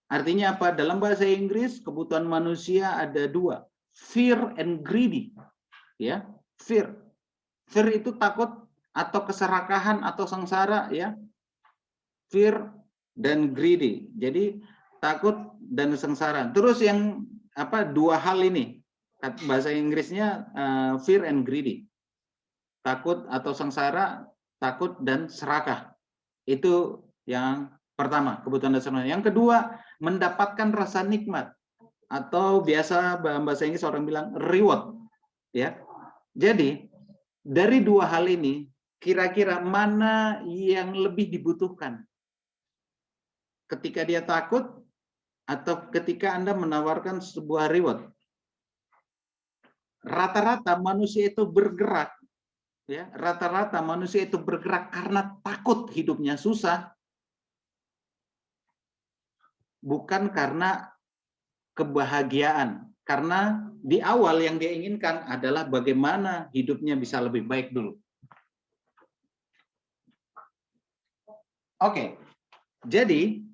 Artinya apa? Dalam bahasa Inggris, kebutuhan manusia ada dua. Fear and greedy. Ya, fear. Fear itu takut atau keserakahan atau sengsara, ya. Fear dan greedy. Jadi takut dan sengsara. Terus yang apa? Dua hal ini. Bahasa Inggrisnya fear and greedy. Takut atau sengsara, takut dan serakah. Itu yang pertama, kebutuhan dasar manusia. Yang kedua, mendapatkan rasa nikmat atau biasa bahasa Inggris orang bilang reward, ya. Jadi dari dua hal ini kira-kira mana yang lebih dibutuhkan? Ketika dia takut atau ketika Anda menawarkan sebuah reward, rata-rata manusia itu bergerak, ya, rata-rata manusia itu bergerak karena takut hidupnya susah, bukan karena kebahagiaan. Karena di awal yang dia inginkan adalah bagaimana hidupnya bisa lebih baik dulu. Oke, jadi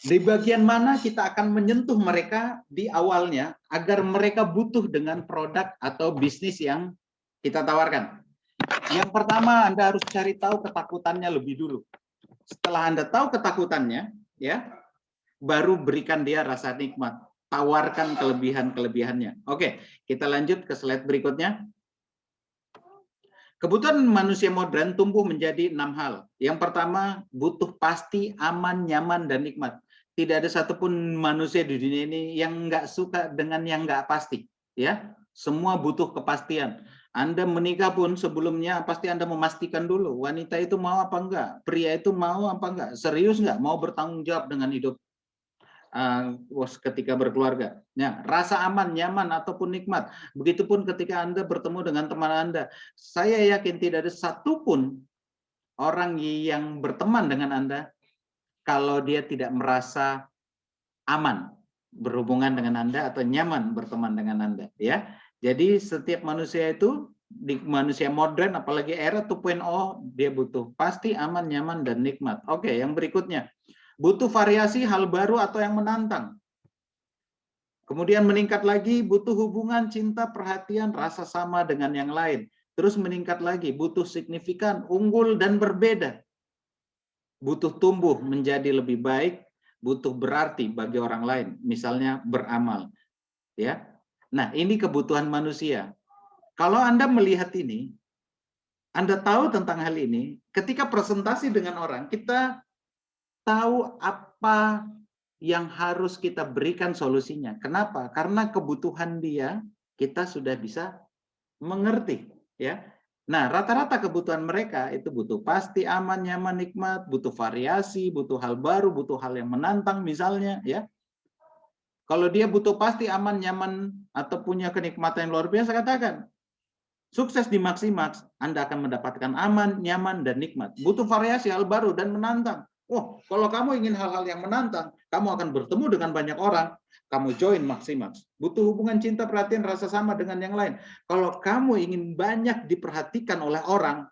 di bagian mana kita akan menyentuh mereka di awalnya agar mereka butuh dengan produk atau bisnis yang kita tawarkan. Yang pertama, Anda harus cari tahu ketakutannya lebih dulu. Setelah Anda tahu ketakutannya, ya, baru berikan dia rasa nikmat. Tawarkan kelebihan-kelebihannya. Oke, kita lanjut ke slide berikutnya. Kebutuhan manusia modern tumbuh menjadi 6 hal. Yang pertama, butuh pasti, aman, nyaman, dan nikmat. Tidak ada satupun manusia di dunia ini yang nggak suka dengan yang nggak pasti. Ya, semua butuh kepastian. Anda menikah pun sebelumnya pasti Anda memastikan dulu, wanita itu mau apa enggak, pria itu mau apa enggak, serius enggak, mau bertanggung jawab dengan hidup ketika berkeluarga. Ya, rasa aman, nyaman, ataupun nikmat. Begitupun ketika Anda bertemu dengan teman Anda. Saya yakin tidak ada satupun orang yang berteman dengan Anda kalau dia tidak merasa aman berhubungan dengan Anda atau nyaman berteman dengan Anda. Ya, jadi setiap manusia itu, di manusia modern, apalagi era 2.0, dia butuh pasti, aman, nyaman, dan nikmat. Oke, yang berikutnya. Butuh variasi, hal baru, atau yang menantang. Kemudian meningkat lagi, butuh hubungan, cinta, perhatian, rasa sama dengan yang lain. Terus meningkat lagi, butuh signifikan, unggul, dan berbeda. Butuh tumbuh menjadi lebih baik, butuh berarti bagi orang lain, misalnya beramal. Ya, nah ini kebutuhan manusia. Kalau Anda melihat ini, Anda tahu tentang hal ini, ketika presentasi dengan orang, kita tahu apa yang harus kita berikan solusinya. Kenapa? Karena kebutuhan dia kita sudah bisa mengerti, ya. Nah, rata-rata kebutuhan mereka itu butuh pasti, aman, nyaman, nikmat, butuh variasi, butuh hal baru, butuh hal yang menantang misalnya, ya. Kalau dia butuh pasti, aman, nyaman, atau punya kenikmatan yang luar biasa, katakan, sukses di Maximax, Anda akan mendapatkan aman, nyaman, dan nikmat. Butuh variasi, hal baru, dan menantang. Oh, kalau kamu ingin hal-hal yang menantang, kamu akan bertemu dengan banyak orang, kamu join Maximax. Butuh hubungan cinta, perhatian, rasa sama dengan yang lain. Kalau kamu ingin banyak diperhatikan oleh orang,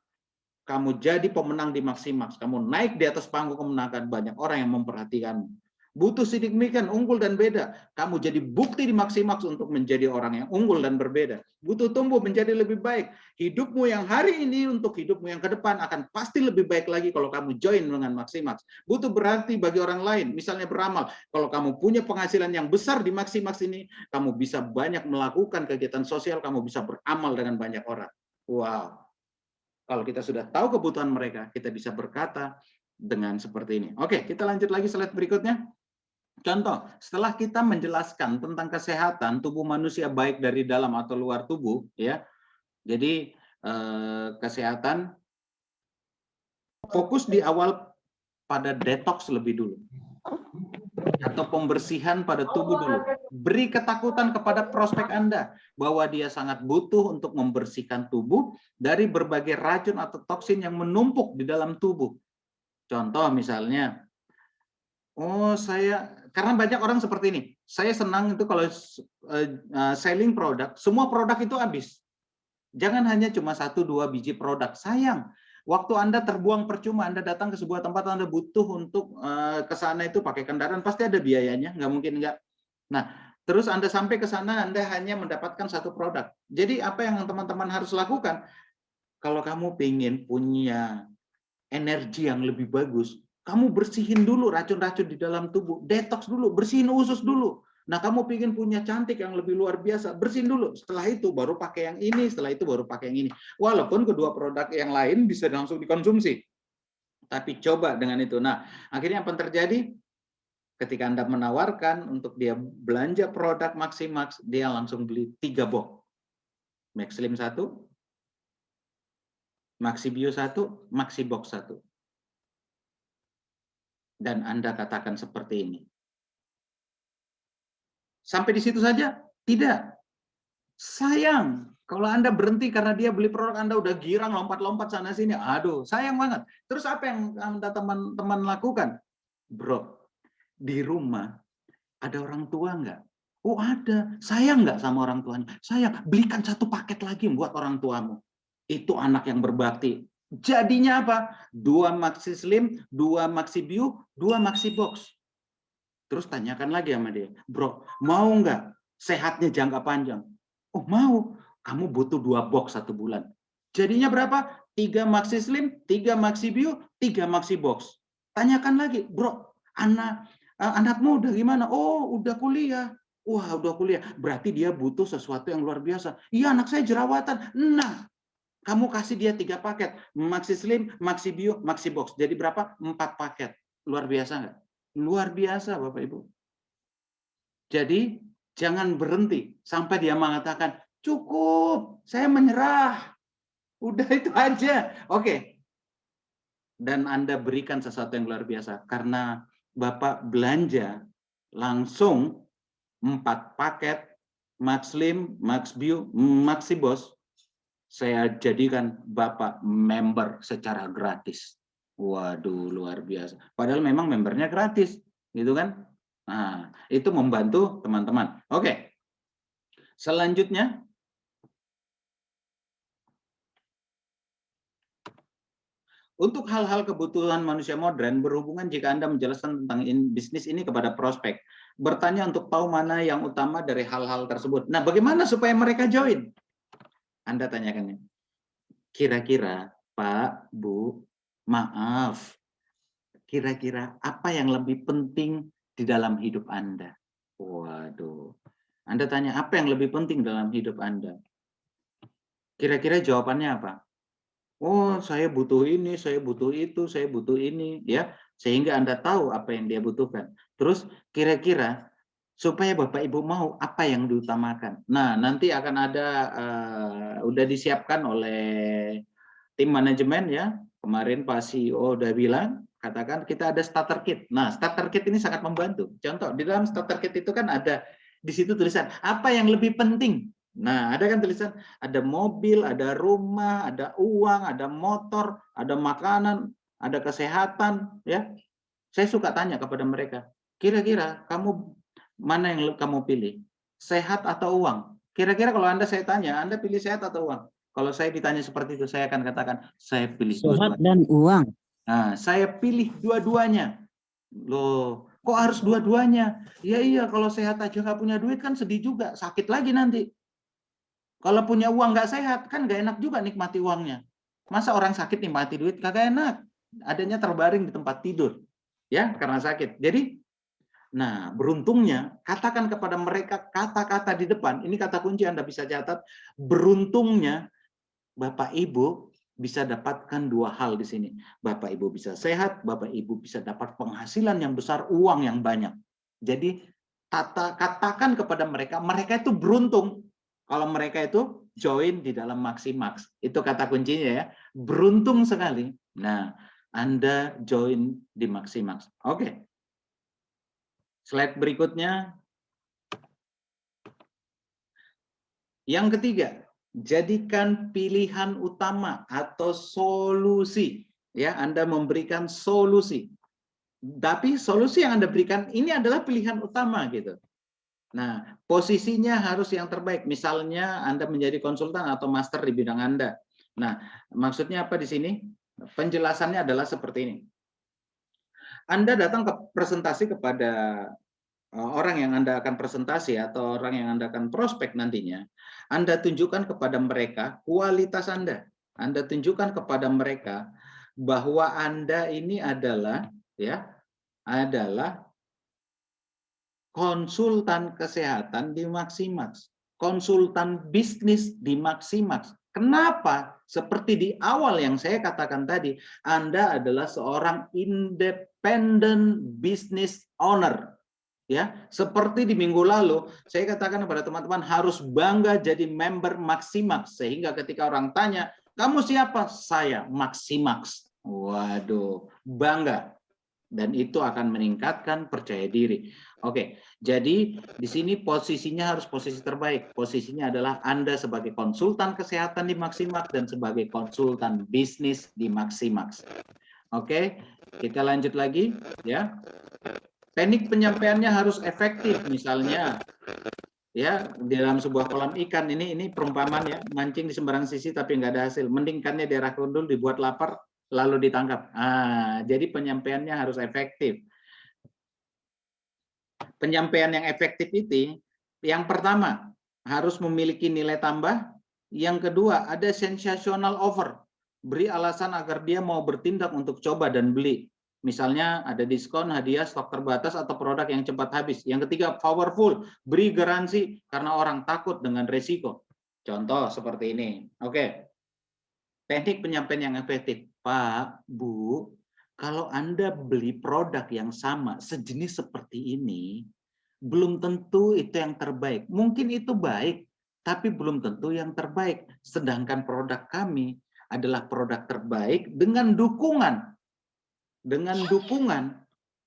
kamu jadi pemenang di Maximax. Kamu naik di atas panggung kemenangan, banyak orang yang memperhatikanmu. Butuh signifikan, unggul, dan beda. Kamu jadi bukti di Maximax untuk menjadi orang yang unggul dan berbeda. Butuh tumbuh menjadi lebih baik. Hidupmu yang hari ini untuk hidupmu yang ke depan akan pasti lebih baik lagi kalau kamu join dengan Maximax. Butuh berarti bagi orang lain, misalnya beramal. Kalau kamu punya penghasilan yang besar di Maximax ini, kamu bisa banyak melakukan kegiatan sosial, kamu bisa beramal dengan banyak orang. Wow. Kalau kita sudah tahu kebutuhan mereka, kita bisa berkata dengan seperti ini. Oke, kita lanjut lagi slide berikutnya. Contoh, setelah kita menjelaskan tentang kesehatan tubuh manusia baik dari dalam atau luar tubuh, ya. Jadi kesehatan fokus di awal pada detox lebih dulu atau pembersihan pada tubuh dulu. Beri ketakutan kepada prospek Anda bahwa dia sangat butuh untuk membersihkan tubuh dari berbagai racun atau toksin yang menumpuk di dalam tubuh. Contoh misalnya, karena banyak orang seperti ini. Saya senang itu kalau selling produk, semua produk itu habis. Jangan hanya cuma 1-2 biji produk. Sayang, waktu Anda terbuang percuma. Anda datang ke sebuah tempat, Anda butuh untuk ke sana itu pakai kendaraan, pasti ada biayanya, nggak mungkin nggak. Nah, terus Anda sampai ke sana, Anda hanya mendapatkan 1 produk. Jadi apa yang teman-teman harus lakukan? Kalau kamu ingin punya energi yang lebih bagus, kamu bersihin dulu racun-racun di dalam tubuh, detox dulu, bersihin usus dulu. Nah, kamu ingin punya cantik yang lebih luar biasa, bersihin dulu. Setelah itu baru pakai yang ini, setelah itu baru pakai yang ini. Walaupun kedua produk yang lain bisa langsung dikonsumsi. Tapi coba dengan itu. Nah, akhirnya apa yang terjadi? Ketika Anda menawarkan untuk dia belanja produk Maximax, dia langsung beli 3 box. Maxslim 1, Maxibio 1, Maxibox 1. Dan Anda katakan seperti ini, Sampai di situ saja? Tidak. Sayang. Kalau Anda berhenti karena dia beli produk, Anda udah girang, lompat-lompat sana-sini. Aduh, sayang banget. Terus apa yang Anda teman-teman lakukan? Bro, di rumah ada orang tua nggak? Oh ada. Sayang nggak sama orang tuanya? Sayang. Belikan satu paket lagi buat orang tuamu. Itu anak yang berbakti. Jadinya apa? 2 maxi slim, 2 maxi bio, 2 maxi box. Terus tanyakan lagi sama dia, bro, mau nggak sehatnya jangka panjang? Oh mau. Kamu butuh 2 box 1 bulan. Jadinya berapa? 3 maxi slim, 3 maxi bio, 3 maxi box. Tanyakan lagi, bro, anakmu udah gimana? Oh, udah kuliah. Wah, udah kuliah. Berarti dia butuh sesuatu yang luar biasa. Iya, anak saya jerawatan. Nah, kamu kasih dia 3 paket. Maxi slim, maxi bio, maxi box. Jadi berapa? 4 paket. Luar biasa nggak? Luar biasa, Bapak Ibu. Jadi, jangan berhenti sampai dia mengatakan, cukup, saya menyerah. Udah itu aja. Oke. Dan Anda berikan sesuatu yang luar biasa. Karena Bapak belanja langsung 4 paket Max Slim, Max Bio, Maxi Boss, saya jadikan Bapak member secara gratis. Waduh, luar biasa. Padahal memang membernya gratis, gitu kan? Nah, itu membantu teman-teman. Oke. Selanjutnya, untuk hal-hal kebutuhan manusia modern berhubungan jika Anda menjelaskan tentang bisnis ini kepada prospek. Bertanya untuk tahu mana yang utama dari hal-hal tersebut. Nah, bagaimana supaya mereka join? Anda tanyakan. Kira-kira, Pak, Bu, maaf. Kira-kira apa yang lebih penting di dalam hidup Anda? Waduh. Anda tanya, apa yang lebih penting dalam hidup Anda? Kira-kira jawabannya apa? Oh, saya butuh ini, saya butuh itu, saya butuh ini, ya. Sehingga Anda tahu apa yang dia butuhkan. Terus kira-kira supaya Bapak Ibu mau apa yang diutamakan. Nah, nanti akan ada udah disiapkan oleh tim manajemen ya. Kemarin Pak CEO udah bilang, katakan kita ada starter kit. Nah, starter kit ini sangat membantu. Contoh, di dalam starter kit itu kan ada di situ tulisan apa yang lebih penting. Nah, ada kan tulisan, ada mobil, ada rumah, ada uang, ada motor, ada makanan, ada kesehatan, ya. Saya suka tanya kepada mereka, kira-kira kamu mana yang kamu pilih? Sehat atau uang? Kira-kira kalau saya tanya, Anda pilih sehat atau uang? Kalau saya ditanya seperti itu, saya akan katakan, saya pilih
sehat
dua-duanya.
dan uang.
Nah, saya pilih dua-duanya. Loh, kok harus dua-duanya? Ya iya, kalau sehat aja nggak punya duit kan sedih juga, sakit lagi nanti. Kalau punya uang nggak sehat, kan nggak enak juga nikmati uangnya. Masa orang sakit nikmati duit? Kagak enak. Adanya terbaring di tempat tidur. Ya, karena sakit. Jadi, nah beruntungnya, katakan kepada mereka kata-kata di depan, ini kata kunci Anda bisa catat, beruntungnya Bapak Ibu bisa dapatkan 2 hal di sini. Bapak Ibu bisa sehat, Bapak Ibu bisa dapat penghasilan yang besar, uang yang banyak. Jadi, katakan kepada mereka, mereka itu beruntung kalau mereka itu join di dalam Maximax. Itu kata kuncinya ya. Beruntung sekali. Nah, Anda join di Maximax. Oke. Slide berikutnya. Yang ketiga, jadikan pilihan utama atau solusi. Ya, Anda memberikan solusi. Tapi solusi yang Anda berikan ini adalah pilihan utama gitu. Nah, posisinya harus yang terbaik. Misalnya Anda menjadi konsultan atau master di bidang Anda. Nah, maksudnya apa di sini? Penjelasannya adalah seperti ini. Anda datang ke presentasi kepada orang yang Anda akan presentasi atau orang yang Anda akan prospek nantinya, Anda tunjukkan kepada mereka kualitas Anda. Anda tunjukkan kepada mereka bahwa Anda ini adalah konsultan kesehatan di Maximax, konsultan bisnis di Maximax. Kenapa? Seperti di awal yang saya katakan tadi, Anda adalah seorang independent business owner. Ya, seperti di minggu lalu, saya katakan kepada teman-teman harus bangga jadi member Maximax, sehingga ketika orang tanya, kamu siapa? Saya Maximax. Waduh, bangga. dan itu akan meningkatkan percaya diri. Oke, jadi di sini posisinya harus posisi terbaik. Posisinya adalah Anda sebagai konsultan kesehatan di Maximax dan sebagai konsultan bisnis di Maximax. Oke, kita lanjut lagi ya. Teknik penyampaiannya harus efektif, misalnya ya di dalam sebuah kolam ikan ini perumpamaan ya, mancing di sembarang sisi tapi nggak ada hasil. Mending ikannya daerah kundul dibuat lapar lalu ditangkap. Jadi penyampaiannya harus efektif. Penyampaian yang efektif itu yang pertama harus memiliki nilai tambah, yang kedua ada sensational offer, beri alasan agar dia mau bertindak untuk coba dan beli, misalnya ada diskon, hadiah, stok terbatas, atau produk yang cepat habis. Yang ketiga powerful, beri garansi karena orang takut dengan resiko, contoh seperti ini. Oke, teknik penyampaian yang efektif. Pak, Bu, kalau Anda beli produk yang sama sejenis seperti ini, belum tentu itu yang terbaik. Mungkin itu baik, tapi belum tentu yang terbaik. Sedangkan produk kami adalah produk terbaik dengan dukungan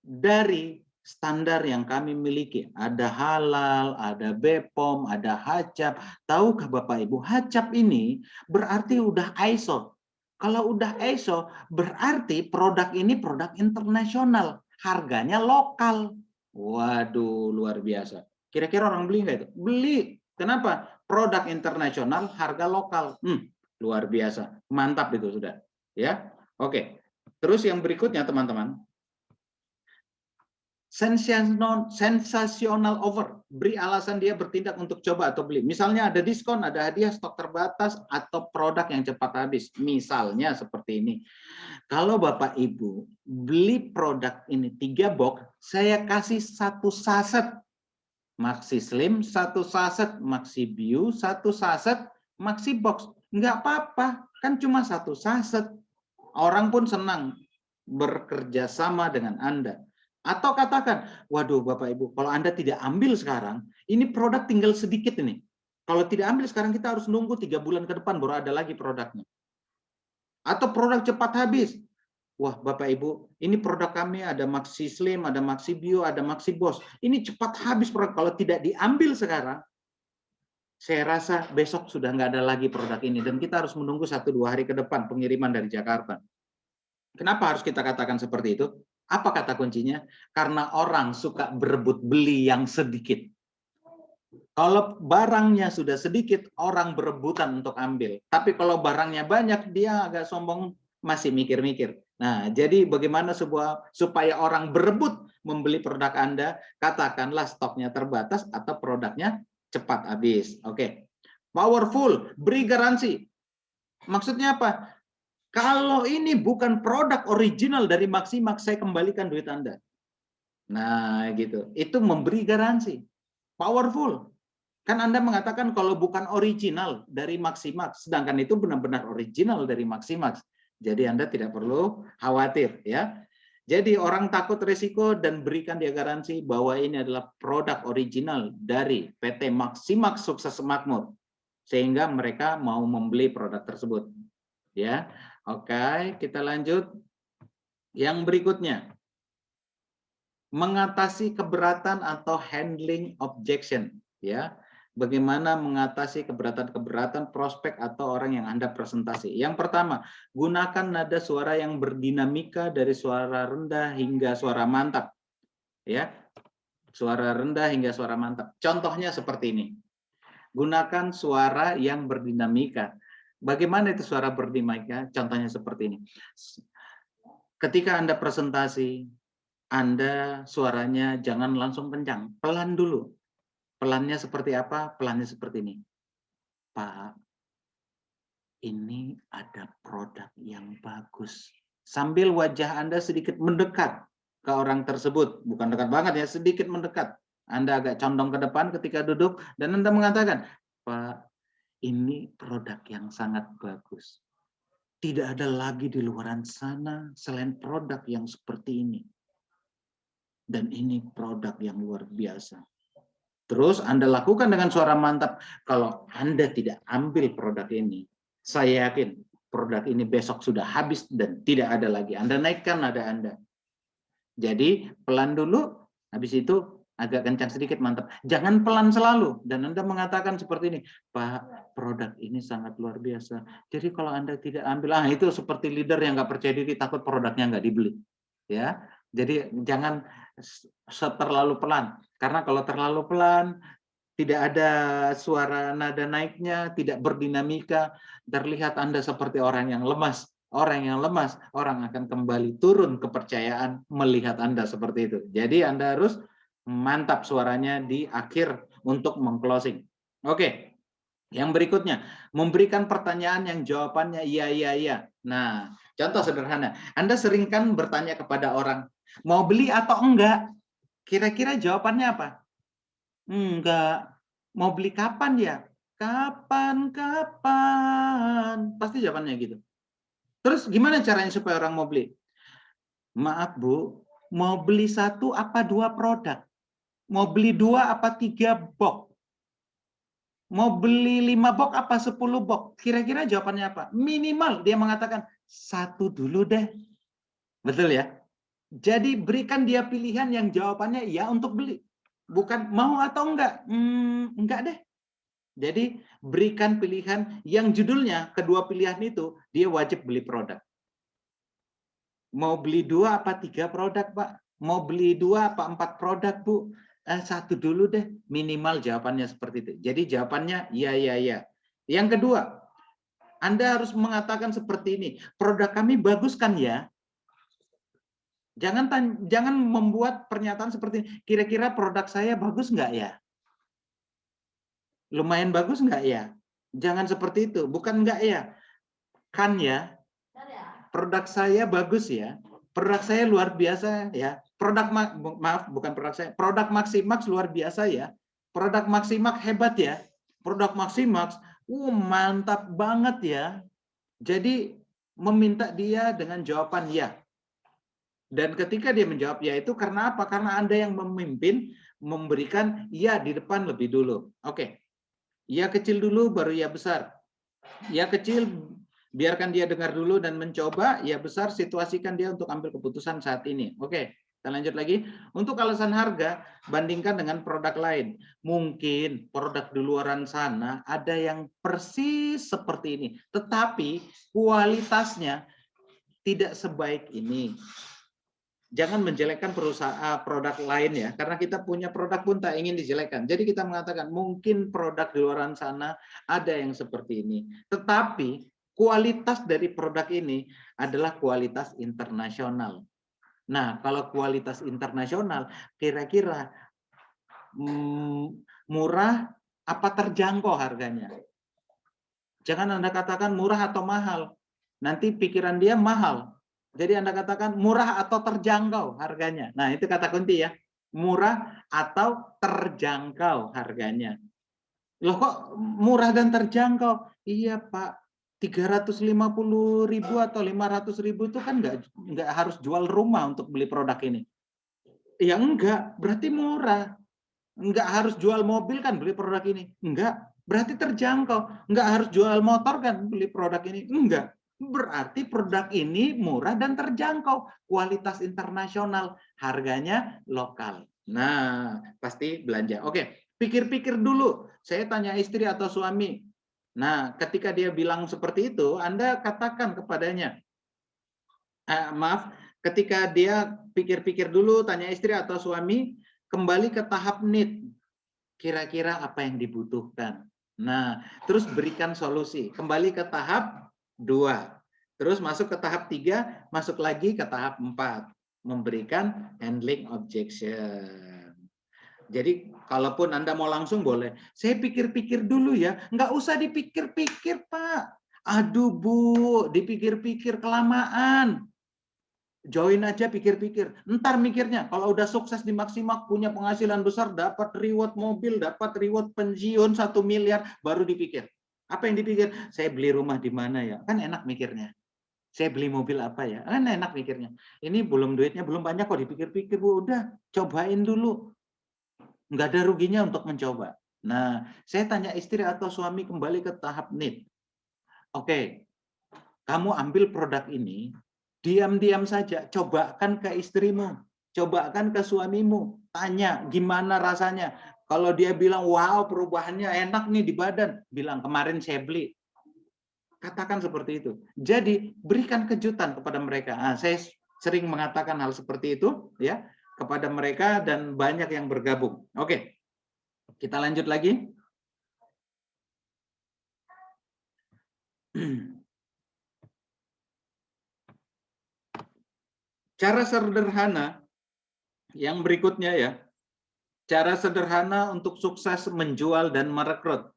dari standar yang kami miliki. Ada halal, ada BPOM, ada HACCP. Tahukah Bapak Ibu, HACCP ini berarti udah ISO. Kalau udah ISO, berarti produk ini produk internasional, harganya lokal. Waduh, luar biasa. Kira-kira orang beli nggak itu? Beli. Kenapa? Produk internasional, harga lokal. Luar biasa. Mantap itu sudah. Ya, oke. Terus yang berikutnya, teman-teman. Sensational offer, beri alasan dia bertindak untuk coba atau beli. Misalnya ada diskon, ada hadiah, stok terbatas, atau produk yang cepat habis. Misalnya seperti ini. Kalau Bapak Ibu beli produk ini 3 box, saya kasih 1 saset Maxi Slim, 1 saset Maxi Bio, 1 saset Maxi Box. Enggak apa-apa, kan cuma 1 saset. Orang pun senang bekerja sama dengan Anda. Atau katakan, waduh Bapak Ibu, kalau Anda tidak ambil sekarang, ini produk tinggal sedikit ini. Kalau tidak ambil sekarang, kita harus nunggu 3 bulan ke depan baru ada lagi produknya. Atau produk cepat habis. Wah Bapak Ibu, ini produk kami ada Maxi Slim, ada Maxi Bio, ada Maxi Boss. Ini cepat habis produk. Kalau tidak diambil sekarang, saya rasa besok sudah nggak ada lagi produk ini. Dan kita harus menunggu 1-2 hari ke depan pengiriman dari Jakarta. Kenapa harus kita katakan seperti itu? Apa kata kuncinya? Karena orang suka berebut beli yang sedikit. Kalau barangnya sudah sedikit, orang berebutan untuk ambil. Tapi kalau barangnya banyak, dia agak sombong, masih mikir-mikir. Nah, jadi bagaimana supaya orang berebut membeli produk Anda? Katakanlah stoknya terbatas atau produknya cepat habis. Oke. Powerful, beri garansi. Maksudnya apa? Kalau ini bukan produk original dari Maximax, saya kembalikan duit Anda. Nah, gitu. Itu memberi garansi. Powerful. Kan Anda mengatakan kalau bukan original dari Maximax, sedangkan itu benar-benar original dari Maximax. Jadi Anda tidak perlu khawatir, ya. Jadi orang takut risiko dan berikan dia garansi bahwa ini adalah produk original dari PT Maximax Sukses Makmur, sehingga mereka mau membeli produk tersebut. Ya. Oke, kita lanjut. Yang berikutnya, mengatasi keberatan atau handling objection. Ya, bagaimana mengatasi keberatan-keberatan prospek atau orang yang Anda presentasi. Yang pertama, gunakan nada suara yang berdinamika dari suara rendah hingga suara mantap. Ya, suara rendah hingga suara mantap. Contohnya seperti ini. Gunakan suara yang berdinamika. Bagaimana itu suara berdinamika? Contohnya seperti ini. Ketika Anda presentasi, Anda suaranya jangan langsung kencang, pelan dulu. Pelannya seperti apa? Pelannya seperti ini. Pak, ini ada produk yang bagus. Sambil wajah Anda sedikit mendekat ke orang tersebut. Bukan dekat banget ya, sedikit mendekat. Anda agak condong ke depan ketika duduk, dan Anda mengatakan, Pak, ini produk yang sangat bagus. Tidak ada lagi di luaran sana selain produk yang seperti ini. Dan ini produk yang luar biasa. Terus Anda lakukan dengan suara mantap. Kalau Anda tidak ambil produk ini, saya yakin produk ini besok sudah habis dan tidak ada lagi. Anda naikkan nada Anda. Jadi pelan dulu, habis itu agak kencang sedikit, mantap. Jangan pelan selalu. Dan Anda mengatakan seperti ini, Pak, produk ini sangat luar biasa. Jadi kalau Anda tidak ambil, itu seperti leader yang nggak percaya diri, takut produknya nggak dibeli. Ya, jadi jangan terlalu pelan. Karena kalau terlalu pelan, tidak ada suara nada naiknya, tidak berdinamika, terlihat Anda seperti orang yang lemas. Orang yang lemas, orang akan kembali turun kepercayaan melihat Anda seperti itu. Jadi Anda harus mantap suaranya di akhir untuk meng-closing. Oke, yang berikutnya, memberikan pertanyaan yang jawabannya iya, iya, iya. Nah, contoh sederhana, Anda sering kan bertanya kepada orang, mau beli atau enggak? Kira-kira jawabannya apa? Enggak. Mau beli kapan ya? Kapan? Pasti jawabannya gitu. Terus gimana caranya supaya orang mau beli? Maaf Bu, mau beli 1 apa 2 produk? Mau beli 2 apa 3 box? Mau beli 5 box apa 10 box? Kira-kira jawabannya apa? Minimal dia mengatakan 1 dulu deh. Betul ya? Jadi berikan dia pilihan yang jawabannya ya untuk beli. Bukan mau atau enggak. Enggak deh. Jadi berikan pilihan yang judulnya, kedua pilihan itu dia wajib beli produk. Mau beli 2 apa 3 produk, Pak? Mau beli 2 apa 4 produk, Bu? 1 dulu deh, minimal jawabannya seperti itu. Jadi jawabannya ya, ya, ya. Yang kedua, Anda harus mengatakan seperti ini, produk kami bagus kan ya? Jangan membuat pernyataan seperti ini, kira-kira produk saya bagus nggak ya? Lumayan bagus nggak ya? Jangan seperti itu, bukan nggak ya? Kan ya? Produk saya bagus ya? Produk saya luar biasa ya? Bukan produk saya, produk Maximax luar biasa ya? Produk Maximax hebat ya? Produk Maximax, mantap banget ya. Jadi meminta dia dengan jawaban ya. Dan ketika dia menjawab ya itu karena apa? Karena Anda yang memimpin memberikan ya di depan lebih dulu. Oke. Ya kecil dulu baru ya besar. Ya kecil biarkan dia dengar dulu dan mencoba, ya besar situasikan dia untuk ambil keputusan saat ini. Oke, kita lanjut lagi. Untuk alasan harga, bandingkan dengan produk lain. Mungkin produk di luaran sana ada yang persis seperti ini, tetapi kualitasnya tidak sebaik ini. Jangan menjelekkan perusahaan produk lain ya, karena kita punya produk pun tak ingin dijelekkan. Jadi kita mengatakan mungkin produk di luar sana ada yang seperti ini, tetapi kualitas dari produk ini adalah kualitas internasional. Nah, kalau kualitas internasional, kira-kira murah apa terjangkau harganya? Jangan Anda katakan murah atau mahal. Nanti pikiran dia mahal. Jadi Anda katakan murah atau terjangkau harganya. Nah, itu kata kunci ya. Murah atau terjangkau harganya. Loh kok murah dan terjangkau? Iya Pak, 350.000 atau 500.000 itu kan nggak harus jual rumah untuk beli produk ini. Ya enggak, berarti murah. Enggak harus jual mobil kan beli produk ini. Enggak, berarti terjangkau. Enggak harus jual motor kan beli produk ini. Enggak, berarti produk ini murah dan terjangkau. Kualitas internasional, harganya lokal. Nah, pasti belanja. Oke, pikir-pikir dulu. Saya tanya istri atau suami. Nah, ketika dia bilang seperti itu, Anda katakan kepadanya, maaf, ketika dia pikir-pikir dulu, tanya istri atau suami, kembali ke tahap need. Kira-kira apa yang dibutuhkan. Nah, terus berikan solusi. Kembali ke tahap 2. Terus masuk ke tahap 3, masuk lagi ke tahap 4. Memberikan handling objection. Jadi, kalaupun Anda mau langsung boleh. Saya pikir-pikir dulu ya. Nggak usah dipikir-pikir, Pak. Aduh, Bu, dipikir-pikir kelamaan. Join aja pikir-pikir. Ntar mikirnya, kalau udah sukses di Maximax, punya penghasilan besar, dapat reward mobil, dapat reward pensiun 1 miliar, baru dipikir. Apa yang dipikir? Saya beli rumah di mana ya? Kan enak mikirnya. Saya beli mobil apa ya? Kan enak mikirnya. Ini belum duitnya, belum banyak kok dipikir-pikir. Bu, udah, cobain dulu. Nggak ada ruginya untuk mencoba. Nah, saya tanya istri atau suami kembali ke tahap need. Oke, kamu ambil produk ini, diam-diam saja, cobakan ke istrimu. Cobakan ke suamimu, tanya gimana rasanya. Kalau dia bilang, wow perubahannya enak nih di badan, bilang kemarin saya beli. Katakan seperti itu. Jadi berikan kejutan kepada mereka. Nah, saya sering mengatakan hal seperti itu ya kepada mereka dan banyak yang bergabung. Oke, kita lanjut lagi. Cara sederhana yang berikutnya ya. Cara sederhana untuk sukses menjual dan merekrut.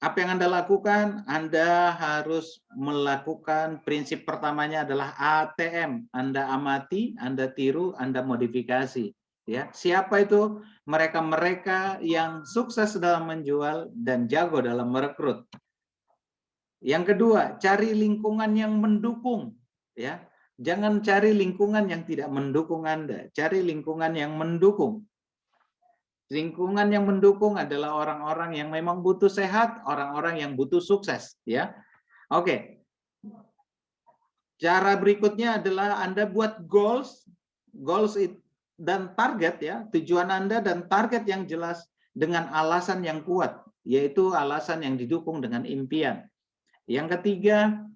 Apa yang Anda lakukan? Anda harus melakukan prinsip pertamanya adalah ATM. Anda amati, Anda tiru, Anda modifikasi. Ya, siapa itu? Mereka-mereka yang sukses dalam menjual dan jago dalam merekrut. Yang kedua, cari lingkungan yang mendukung. Ya, jangan cari lingkungan yang tidak mendukung Anda. Cari lingkungan yang mendukung. Lingkungan yang mendukung adalah orang-orang yang memang butuh sehat, orang-orang yang butuh sukses, ya. Oke. Cara berikutnya adalah Anda buat goals dan target ya, tujuan Anda dan target yang jelas dengan alasan yang kuat, yaitu alasan yang didukung dengan impian. Yang ketiga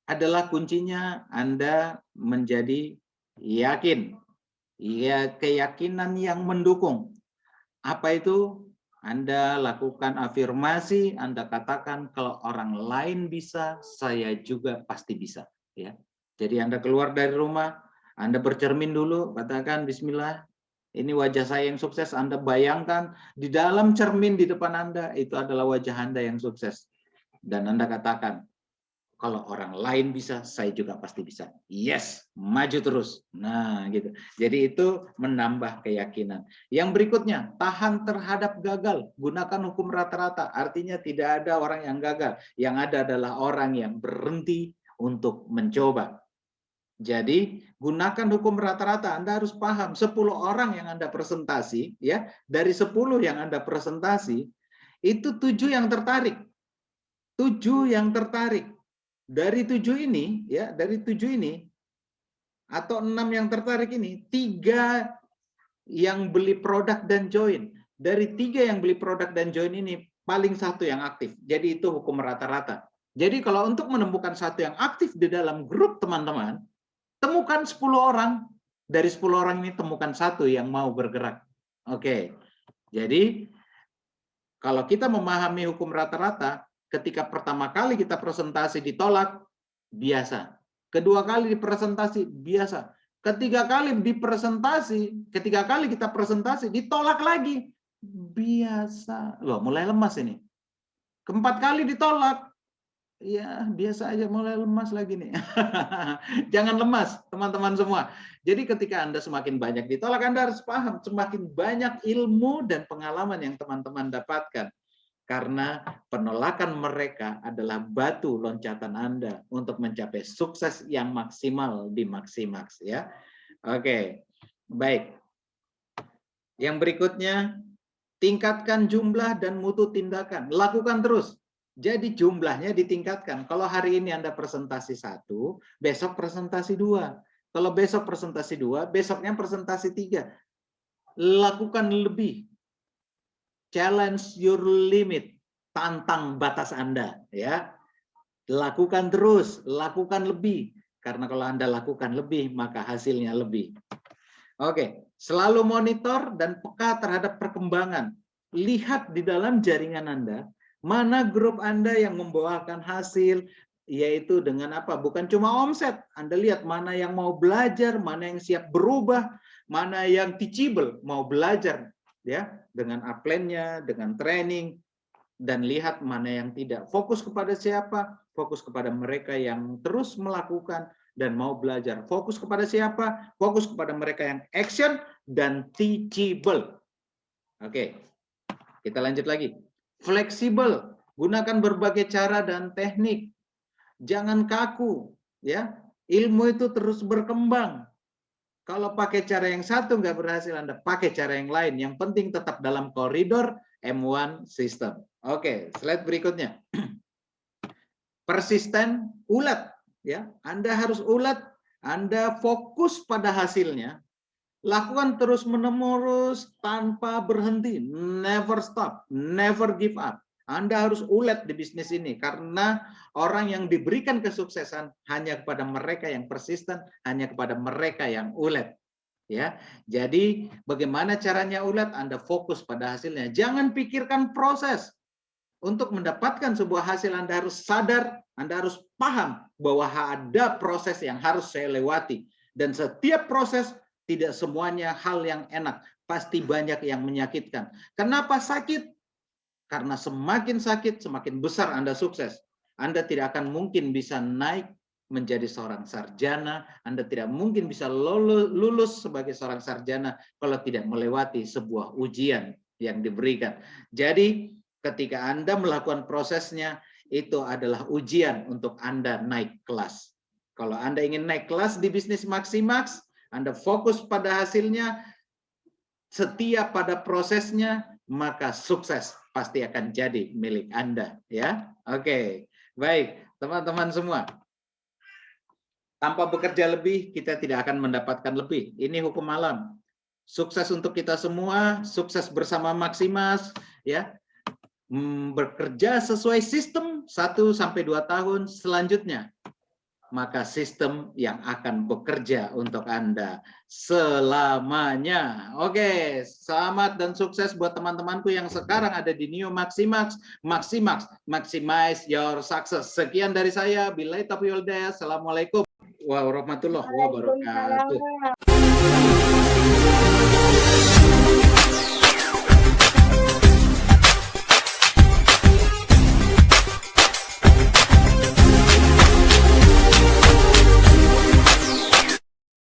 adalah kuncinya Anda menjadi yakin. Ya, keyakinan yang mendukung. Apa itu? Anda lakukan afirmasi, Anda katakan kalau orang lain bisa, saya juga pasti bisa. Ya. Jadi Anda keluar dari rumah, Anda bercermin dulu, katakan Bismillah, ini wajah saya yang sukses. Anda bayangkan di dalam cermin di depan Anda, itu adalah wajah Anda yang sukses. Dan Anda katakan, kalau orang lain bisa, saya juga pasti bisa. Yes, maju terus. Nah, gitu. Jadi itu menambah keyakinan. Yang berikutnya, tahan terhadap gagal. Gunakan hukum rata-rata. Artinya tidak ada orang yang gagal. Yang ada adalah orang yang berhenti untuk mencoba. Jadi, gunakan hukum rata-rata. Anda harus paham, 10 orang yang Anda presentasi, ya, dari 10 yang Anda presentasi, itu 7 yang tertarik. 7 yang tertarik. Dari 7 ini, ya, dari 7 ini, atau 6 yang tertarik ini, 3 yang beli produk dan join. Dari 3 yang beli produk dan join ini, paling 1 yang aktif. Jadi itu hukum rata-rata. Jadi kalau untuk menemukan 1 yang aktif di dalam grup teman-teman, temukan 10 orang. Dari 10 orang ini temukan 1 yang mau bergerak. Oke. Jadi kalau kita memahami hukum rata-rata, ketika pertama kali kita presentasi ditolak, biasa. Kedua kali dipresentasi, biasa. Ketiga kali kita presentasi, ditolak lagi. Biasa. Loh, mulai lemas ini. Keempat kali ditolak. Ya, biasa aja, mulai lemas lagi nih. Jangan lemas, teman-teman semua. Jadi ketika Anda semakin banyak ditolak, Anda harus paham, semakin banyak ilmu dan pengalaman yang teman-teman dapatkan. Karena penolakan mereka adalah batu loncatan Anda untuk mencapai sukses yang maksimal di Maximaks, ya. Oke, baik. Yang berikutnya, tingkatkan jumlah dan mutu tindakan. Lakukan terus. Jadi jumlahnya ditingkatkan. Kalau hari ini Anda presentasi 1, besok presentasi 2. Kalau besok presentasi 2, besoknya presentasi 3. Lakukan lebih. Challenge your limit, tantang batas Anda, ya. Lakukan terus, lakukan lebih, karena kalau Anda lakukan lebih, maka hasilnya lebih. Oke, selalu monitor dan peka terhadap perkembangan. Lihat di dalam jaringan Anda, mana grup Anda yang membawakan hasil, yaitu dengan apa? Bukan cuma omset. Anda lihat mana yang mau belajar, mana yang siap berubah, mana yang teachable, mau belajar, ya, dengan upline-nya, dengan training, dan lihat mana yang tidak. Fokus kepada siapa? Fokus kepada mereka yang terus melakukan dan mau belajar. Fokus kepada siapa? Fokus kepada mereka yang action dan teachable. Oke, kita lanjut lagi. Fleksibel, gunakan berbagai cara dan teknik. Jangan kaku, ya. Ilmu itu terus berkembang. Kalau pakai cara yang satu nggak berhasil, Anda pakai cara yang lain. Yang penting tetap dalam koridor M1 system. Oke, slide berikutnya. Persisten, ulet, ya. Anda harus ulet Anda fokus pada hasilnya, lakukan terus-menerus tanpa berhenti, never stop, never give up. Anda harus ulet di bisnis ini karena orang yang diberikan kesuksesan hanya kepada mereka yang persisten, hanya kepada mereka yang ulet. Ya, jadi bagaimana caranya ulet? Anda fokus pada hasilnya. Jangan pikirkan proses. Untuk mendapatkan sebuah hasil, Anda harus sadar, Anda harus paham bahwa ada proses yang harus saya lewati. Dan setiap proses tidak semuanya hal yang enak. Pasti banyak yang menyakitkan. Kenapa sakit? Karena semakin sakit, semakin besar Anda sukses. Anda tidak akan mungkin bisa naik menjadi seorang sarjana. Anda tidak mungkin bisa lulus sebagai seorang sarjana kalau tidak melewati sebuah ujian yang diberikan. Jadi, ketika Anda melakukan prosesnya, itu adalah ujian untuk Anda naik kelas. Kalau Anda ingin naik kelas di bisnis Maximax, Anda fokus pada hasilnya, setia pada prosesnya, maka sukses pasti akan jadi milik Anda. Ya, oke. Baik, teman-teman semua. Tanpa bekerja lebih, kita tidak akan mendapatkan lebih. Ini hukum alam. Sukses untuk kita semua, sukses bersama Maximax, ya. Bekerja sesuai sistem 1 sampai 2 tahun selanjutnya, maka sistem yang akan bekerja untuk Anda selamanya. Oke, selamat dan sukses buat teman-temanku yang sekarang ada di New Maximax. Maximax, maximize your success. Sekian dari saya. Billahi taufiq wal hidayah. Assalamualaikum warahmatullahi wabarakatuh.